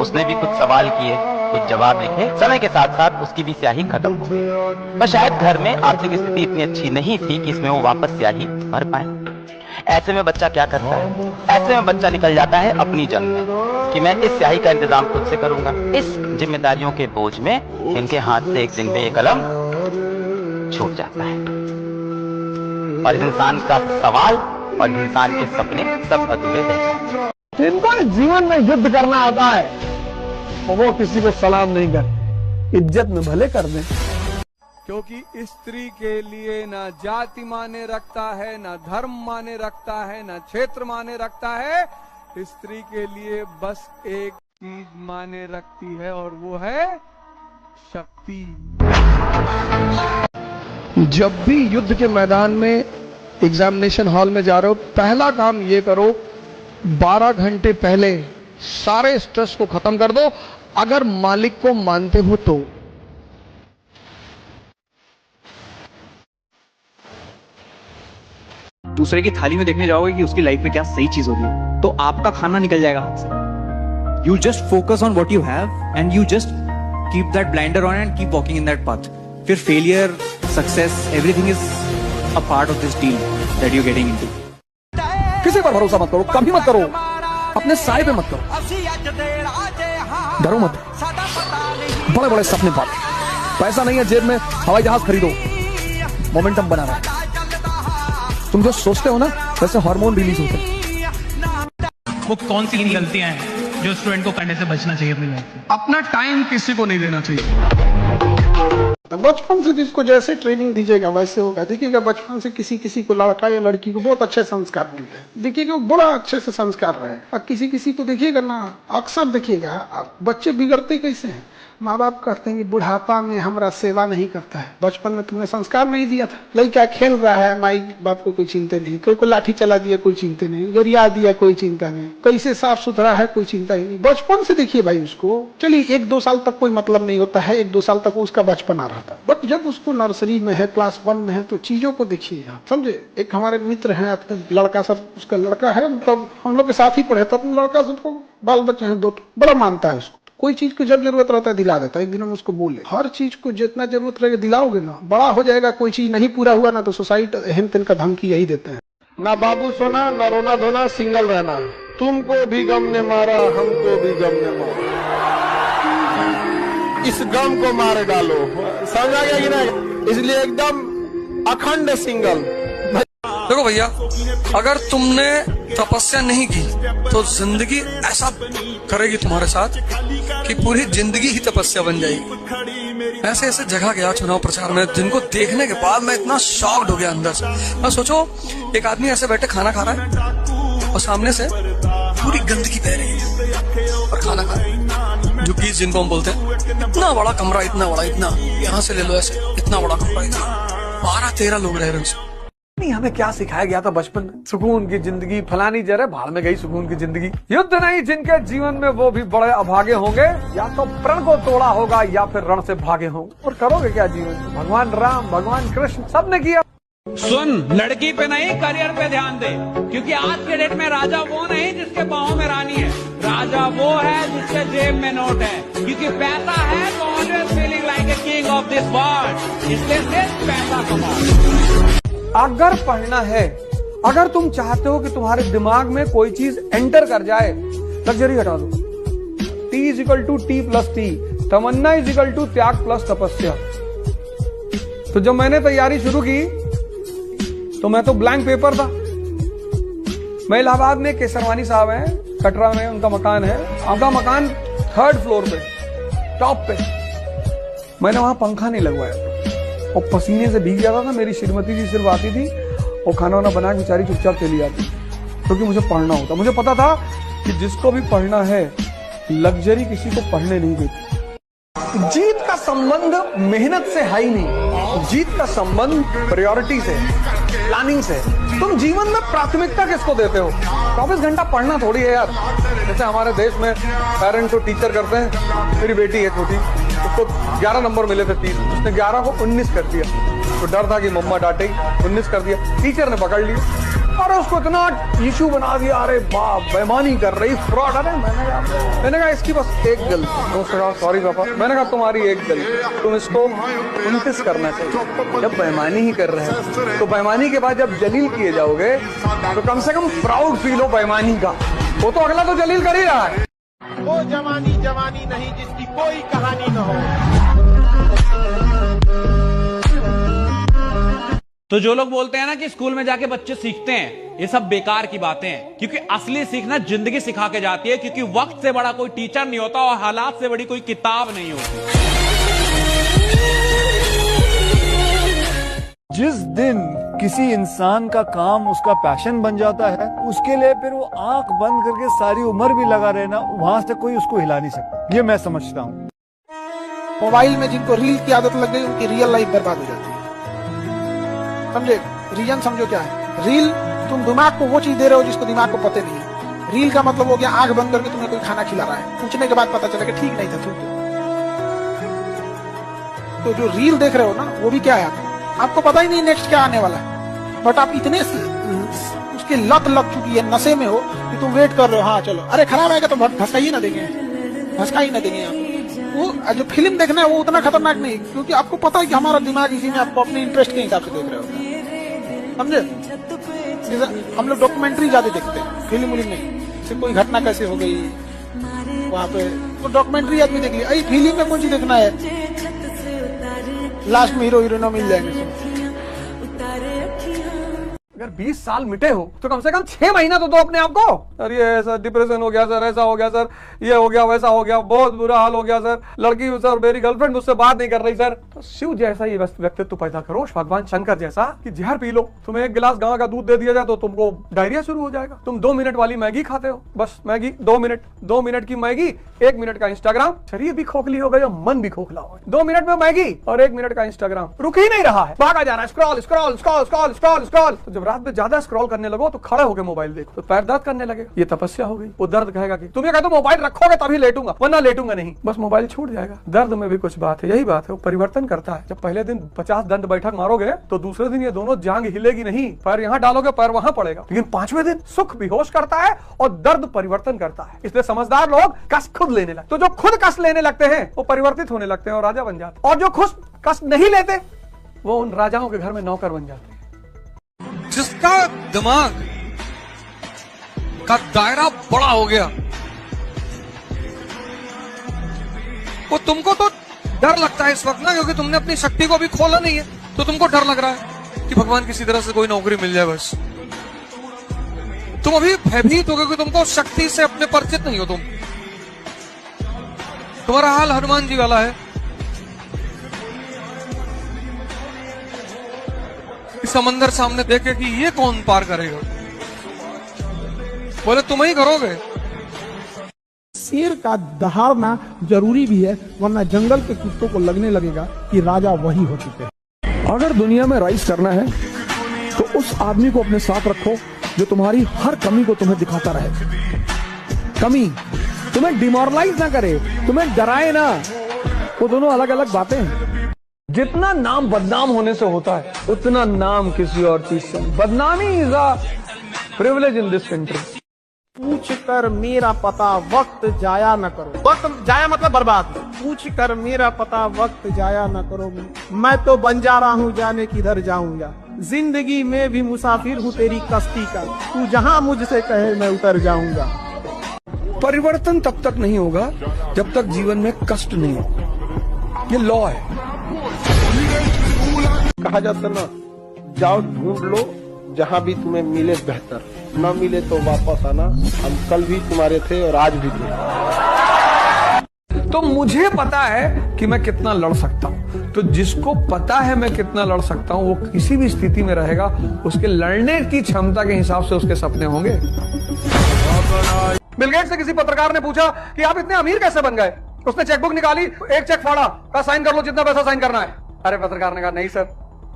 उसने भी कुछ सवाल किए, कुछ जवाब लिखे। समय के साथ साथ उसकी भी स्याही खत्म हो गई। पर शायद घर में आर्थिक स्थिति इतनी अच्छी नहीं थी कि इसमें वो वापस स्याही भर पाए। ऐसे में बच्चा क्या करता है? ऐसे में बच्चा निकल जाता है अपनी जंग में कि मैं इस स्याही का इंतजाम खुद से करूंगा। इस जिम्मेदारियों के बोझ में इनके हाथ से एक दिन में ये कलम छूट जाता है और इंसान का सवाल और इंसान के सपने सब अधूरे रह जाते हैं। जिनको जीवन में युद्ध करना आता है वो किसी को सलाम नहीं करते, इज्जत में भले कर दें। क्योंकि स्त्री के लिए ना जाति माने रखता है, ना धर्म माने रखता है, ना क्षेत्र माने रखता है। स्त्री के लिए बस एक चीज माने रखती है और वो है शक्ति। जब भी युद्ध के मैदान में एग्जामिनेशन हॉल में जा रहे हो, पहला काम ये करो, 12 घंटे पहले सारे स्ट्रेस को खत्म कर दो, अगर मालिक को मानते हो तो। दूसरे की थाली में देखने जाओगे कि उसकी लाइफ में क्या सही चीज होगी, तो आपका खाना निकल जाएगा हाथ से। You just focus on what you have and you just keep that blinder on and keep walking in that path. फिर failure, success, everything is a part of this deal that you getting into. किसी पर भरोसा मत करो, कभी मत करो, अपने साए पे मत करो, डरो मत। बड़े बड़े सपने पालो, पैसा नहीं है जेब में, हवाई जहाज खरीदो, मोमेंटम बनाना है। तुम जो सोचते हो ना, वैसे हार्मोन रिलीज होते हैं। वो कौन सी गलतियां हैं जो स्टूडेंट को करने से बचना चाहिए अपनी लाइफ में? अपना टाइम किसी को नहीं देना चाहिए। बचपन से जिसको जैसे ट्रेनिंग दीजिएगा वैसे होगा। देखिएगा बचपन से किसी को लड़का या लड़की को बहुत अच्छे संस्कार मिलते हैं, देखिएगा बड़ा अच्छे से संस्कार रहे। और किसी को देखिएगा ना, अक्सर देखिएगा बच्चे बिगड़ते कैसे हैं, माँ बाप कहते हैं कि बुढ़ापा में हमारा सेवा नहीं करता है, बचपन में तुमने संस्कार नहीं दिया था। लड़का खेल रहा है, माई बाप को कोई चिंता नहीं, कोई को लाठी चला दिया कोई चिंता नहीं, गरिया दिया कोई चिंता नहीं, कैसे साफ सुथरा है कोई चिंता ही नहीं। बचपन से देखिए भाई उसको, चलिए 1-2 साल तक कोई मतलब नहीं होता है, 1-2 साल तक उसका बचपन आ रहा था, बट जब उसको नर्सरी में है, क्लास 1 में है, तो चीजों को देखिए आप, समझे। एक हमारे मित्र है अपने लड़का सब, उसका लड़का है, मतलब हम लोग के साथ ही पढ़े, तो अपने लड़का सबको बाल बच्चे हैं 2, बड़ा मानता है उसको। कोई चीज को जब जरूरत रहता है दिला देता है। एक दिन हम उसको बोले हर चीज को जितना जरूरत रहेगा दिलाओगे ना, बड़ा हो जाएगा, कोई चीज नहीं पूरा हुआ ना तो सोसाइटी हेन तेन का धमकी यही देते हैं। ना बाबू सोना, ना रोना धोना, सिंगल रहना। तुमको भी गम ने मारा, हमको भी गम ने मारा, इस गम को मारे डालो। समझा गया कि नहीं? इसलिए एकदम अखंड सिंगल। देखो भैया, अगर तुमने तपस्या नहीं की तो जिंदगी ऐसा करेगी तुम्हारे साथ कि पूरी जिंदगी ही तपस्या बन जाएगी। ऐसे ऐसे जगह गया चुनाव प्रचार में जिनको देखने के बाद मैं इतना शॉक्ड हो गया अंदर से। मैं सोचो एक आदमी ऐसे बैठे खाना खा रहा है और सामने से पूरी गंदगी बह रही है और खाना खा रहा है, जो गीज जिनको हम बोलते हैं। इतना बड़ा कमरा, इतना बड़ा, इतना यहाँ से ले लो ऐसे, इतना बड़ा कमरा, इतना 12-13 लोग रह रहे हैं। नहीं, हमें क्या सिखाया गया था बचपन में? सुकून की जिंदगी, फलानी जरे भाड़ में गई सुकून की जिंदगी। युद्ध नहीं जिनके जीवन में वो भी बड़े अभागे होंगे, या तो प्रण को तोड़ा होगा या फिर रण से भागे होंगे। और करोगे क्या जीवन में? भगवान राम, भगवान कृष्ण सबने किया। सुन, लड़की पे नहीं करियर पे ध्यान दे, क्योंकि आज के डेट में राजा वो नहीं जिसके बाहों में रानी है, राजा वो है जिसके जेब में नोट है। क्योंकि पैसा है तो always feeling like a king of this world, इसलिए सिर्फ पैसा कमाओ। अगर पढ़ना है, अगर तुम चाहते हो कि तुम्हारे दिमाग में कोई चीज एंटर कर जाए, लग्जरी हटा दो। T=T+T, तमन्ना = त्याग प्लस तपस्या। तो जब मैंने तैयारी शुरू की तो मैं तो ब्लैंक पेपर था। मैं इलाहाबाद में केसरवानी साहब हैं, कटरा में उनका मकान है, उनका मकान 3rd फ्लोर पे, टॉप पे। मैंने वहां पंखा नहीं लगवाया और पसीने से भीग जाता था। मेरी श्रीमती जी सिर्फ आती थी और खाना वाना बना के बेचारी चुपचाप चली जाती, क्योंकि मुझे पढ़ना होता। मुझे पता था कि जिसको भी पढ़ना है, लग्जरी किसी को पढ़ने नहीं देती। जीत का संबंध मेहनत से है ही नहीं, जीत का संबंध प्रायोरिटी से, प्लानिंग से। तुम जीवन में प्राथमिकता किसको देते हो? 24 घंटा पढ़ना थोड़ी है यार। जैसे हमारे देश में पेरेंट तो टीचर करते हैं। मेरी बेटी है छोटी, उसको 11 नंबर मिले थे 30, उसने 11 को 19 कर दिया। तो डर था कि मम्मा डांटेगी, 19 कर दिया। टीचर ने पकड़ लिया और उसको इतना इशू बना दिया, अरे बाप बेईमानी कर रही, फ्रॉड। अरे मैंने कहा इसकी बस एक गलती। उसने कहा सॉरी पापा। मैंने कहा तुम्हारी एक गलती, तुम इसको 29 करना चाहिए। जब बेईमानी ही कर रहे हैं तो बेईमानी के बाद जब जलील किए जाओगे तो कम से कम प्राउड फील हो बेईमानी का। वो तो अगला तो जलील कर ही रहा है। वो जवानी जवानी नहीं जिसकी कोई कहानी न हो। तो जो लोग बोलते हैं ना कि स्कूल में जाके बच्चे सीखते हैं, ये सब बेकार की बातें हैं। क्योंकि असली सीखना जिंदगी सिखा के जाती है, क्योंकि वक्त से बड़ा कोई टीचर नहीं होता और हालात से बड़ी कोई किताब नहीं होती। जिस दिन किसी इंसान का काम उसका पैशन बन जाता है, उसके लिए फिर वो आंख बंद करके सारी उम्र भी लगा रहना, वहां से कोई उसको हिला नहीं सकता। ये मैं समझता हूँ। मोबाइल में जिनको रील की आदत लग गई, उनकी रियल लाइफ बर्बाद हो जाती है। समझे? रीजन समझो क्या है। रील, तुम दिमाग को वो चीज दे रहे हो जिसको दिमाग को पता नहीं है। रील का मतलब हो गया आंख बंद करके तुम्हें कोई खाना खिला रहा है, पूछने के बाद पता चला कि ठीक नहीं था तुम तो जो रील देख रहे हो ना, वो भी क्या है, आपको पता ही नहीं नेक्स्ट क्या आने वाला है, बट आप इतने उसके लत लग चुकी है, नशे में हो कि तुम वेट कर रहे हो। हाँ चलो, अरे खराब आएगा तो धसका ही ना देंगे, धसका ही ना देंगे आप। वो जो फिल्म देखना है वो उतना खतरनाक नहीं, क्योंकि आपको पता है कि हमारा दिमाग इसी में, आपको अपने इंटरेस्ट के हिसाब से देख रहे हो। समझे? हम लोग डॉक्यूमेंट्री ज्यादा देखते हैं, फिल्म नहीं। जैसे कोई घटना कैसे हो गई वहां पे, तो डॉक्यूमेंट्री आदमी देख लिया। फिल्म में कौन सी देखना है, लास्ट में हीरो हीरोइन मिल जाएंगे। अगर 20 साल मिटे हो तो कम से कम 6 महीना तो दो अपने आप को। अरे सर डिप्रेशन हो गया सर, ऐसा हो गया सर, ये हो गया वैसा हो गया, बहुत बुरा हाल हो गया सर, लड़की सर मेरी गर्लफ्रेंड मुझसे बात नहीं कर रही सर। तो शिव जैसा ये व्यक्तित्व पैदा करो, भगवान शंकर जैसा कि जहर पी लो, तुम्हें 1 गिलास गां का दूध दे दिया जाए तो तुमको डायरिया शुरू हो जाएगा। तुम 2 मिनट वाली मैगी खाते हो, बस मैगी 2 मिनट की मैगी, 1 मिनट का इंस्टाग्राम, शरीर भी खोखली हो गया, मन भी खोखला हो गया। 2 मिनट में मैगी और 1 मिनट का इंस्टाग्राम, रुक ही नहीं रहा है, भागा जा रहा है, scroll scroll scroll scroll scroll scroll. तो जब रात में ज्यादा स्क्रॉल करने लगो तो खड़े होकर मोबाइल देखो तो पैर दर्द करने लगेगा, ये तपस्या हो गई। वो दर्द कहेगा कि तुम ये कहते हो मोबाइल रखोगे तभी लेटूंगा, वरना लेटूंगा नहीं, बस मोबाइल छूट जाएगा। दर्द में भी कुछ बात है, यही बात है, वो परिवर्तन करता है। जब पहले दिन 50 दंड बैठक मारोगे तो दूसरे दिन ये दोनों जांग हिलेगी नहीं, पैर यहाँ डालोगे पैर वहां पड़ेगा। लेकिन 5वें दिन सुख बेहोश करता है और दर्द परिवर्तन करता है। इसलिए समझदार लोग कष्ट खुद लेने लगते, तो जो खुद कष्ट लेने लगते हैं वो परिवर्तित होने लगते हैं और राजा बन जाते हैं, और जो खुद कष्ट नहीं लेते वो उन राजाओं के घर में नौकर बन जाते हैं। जिसका दिमाग का दायरा बड़ा हो गया, वो तुमको तो डर लगता है इस वक्त ना, क्योंकि तुमने अपनी शक्ति को अभी खोला नहीं है, तो तुमको डर लग रहा है कि भगवान किसी तरह से कोई नौकरी मिल जाए। बस तुम अभी भयभीत हो, क्योंकि तुमको शक्ति से अपने परिचित नहीं हो। तुम्हारा हाल हनुमान जी वाला है। समंदर सामने देखे कि ये कौन पार करेगा, बोले तुम ही करोगे। शेर का दहाड़ना जरूरी भी है, वरना जंगल के कुत्तों को लगने लगेगा कि राजा वही हो चुके हैं। अगर दुनिया में राइज करना है तो उस आदमी को अपने साथ रखो जो तुम्हारी हर कमी को तुम्हें दिखाता रहे। कमी तुम्हें डिमोरलाइज ना करे, तुम्हें डराए ना, वो दोनों अलग अलग बातें हैं। जितना नाम बदनाम होने से होता है उतना नाम किसी और चीज से। बदनामी is a privilege in this country. पूछ कर मेरा पता वक्त जाया न करो, वक्त जाया मतलब बर्बाद। पूछ कर मेरा पता वक्त जाया न करो, मैं तो बन जा रहा हूँ जाने किधर जाऊंगा। जिंदगी में भी मुसाफिर हूँ तेरी कश्ती का, तू जहाँ मुझसे कहे मैं उतर जाऊंगा। परिवर्तन तब तक नहीं होगा जब तक जीवन में कष्ट नहीं हो, ये लॉ है। कहा जाता ना, जाओ ढूंढ लो जहां भी तुम्हें मिले बेहतर, न मिले तो वापस आना। हम कल भी तुम्हारे थे और आज भी थे। तो मुझे पता है कि मैं कितना लड़ सकता हूँ, तो जिसको पता है मैं कितना लड़ सकता हूँ वो किसी भी स्थिति में रहेगा, उसके लड़ने की क्षमता के हिसाब से उसके सपने होंगे। बिल गेट्स से किसी पत्रकार ने पूछा कि आप इतने अमीर कैसे बन गए। उसने चेकबुक निकाली, एक चेक फाड़ा, कहा साइन कर लो जितना पैसा साइन करना है। अरे पत्रकार ने कहा नहीं सर।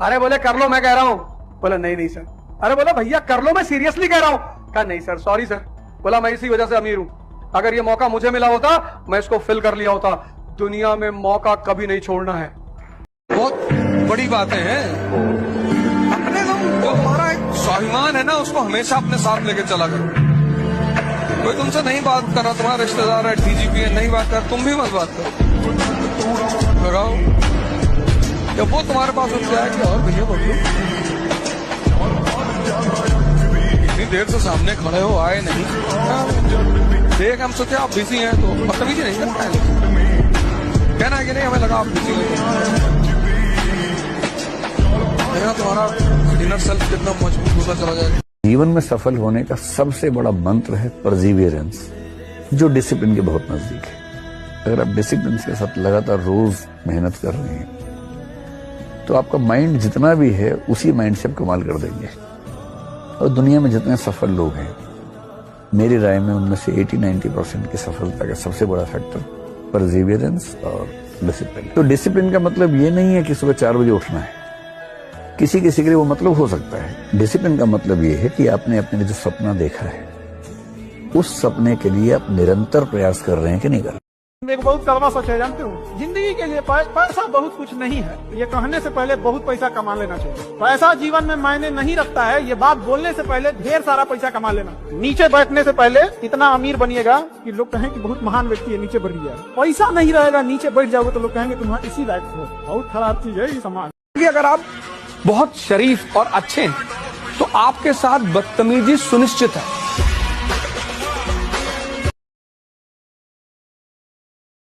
अरे बोले कर लो मैं कह रहा हूँ। बोला नहीं सर। अरे बोला भैया कर लो मैं सीरियसली कह रहा हूँ। कहा नहीं सर सॉरी सर। बोला मैं इसी वजह से अमीर हूँ, अगर ये मौका मुझे मिला होता मैं इसको फिल कर लिया होता। दुनिया में मौका कभी नहीं छोड़ना है। बहुत बड़ी बातें हैं। अपने जो हमारा एक स्वाभिमान है ना, उसको हमेशा अपने साथ लेके चला करो। कोई तुमसे नहीं बात कर रहा, तुम्हारा रिश्तेदार है, डीजीपी है, नहीं बात कर, तुम भी मत बात करो। लगाओ जब वो तुम्हारे पास उठ जाए कि और भैया बोलो, इतनी देर से सामने खड़े हो, आए नहीं, देख हम सोचे आप बिजी हैं तो बदतमीजी नहीं करना है, कहना है कि नहीं हमें लगा आप बिजी हैं। तुम्हारा इनर सेल्फ कितना मजबूत होता चला जाएगा। जीवन में सफल होने का सबसे बड़ा मंत्र है परसिवियरेंस, जो डिसिप्लिन के बहुत नजदीक है। अगर आप डिसिप्लिन के साथ लगातार रोज मेहनत कर रहे हैं तो आपका माइंड जितना भी है उसी माइंड से आप कमाल कर देंगे। और दुनिया में जितने सफल लोग हैं, मेरी राय में उनमें से 80-90% की सफलता का सबसे बड़ा फैक्टर परसिवियरेंस और डिसिप्लिन। तो डिसिप्लिन का मतलब ये नहीं है कि सुबह 4 बजे उठना है, किसी किसी के लिए वो मतलब हो सकता है। डिसिप्लिन का मतलब ये है कि आपने अपने जो सपना देखा है उस सपने के लिए आप निरंतर प्रयास कर रहे हैं कि नहीं कर रहे। एक बहुत कड़वा सच है, जानते हो, जिंदगी के लिए पैसा बहुत कुछ नहीं है। ये कहने से पहले बहुत पैसा कमा लेना चाहिए। पैसा जीवन में मायने नहीं रखता है, ये बात बोलने से पहले ढेर सारा पैसा कमा लेना। नीचे बैठने से पहले इतना अमीर बनिएगा कि लोग कहें कि बहुत महान व्यक्ति है, नीचे बैठ गया। पैसा नहीं रहेगा, नीचे बैठ जाओगे तो लोग कहेंगे तुम्हारा इसी लायक हो। बहुत खराब चीज है ये समाज। अगर आप बहुत शरीफ और अच्छे हैं तो आपके साथ बदतमीजी सुनिश्चित है।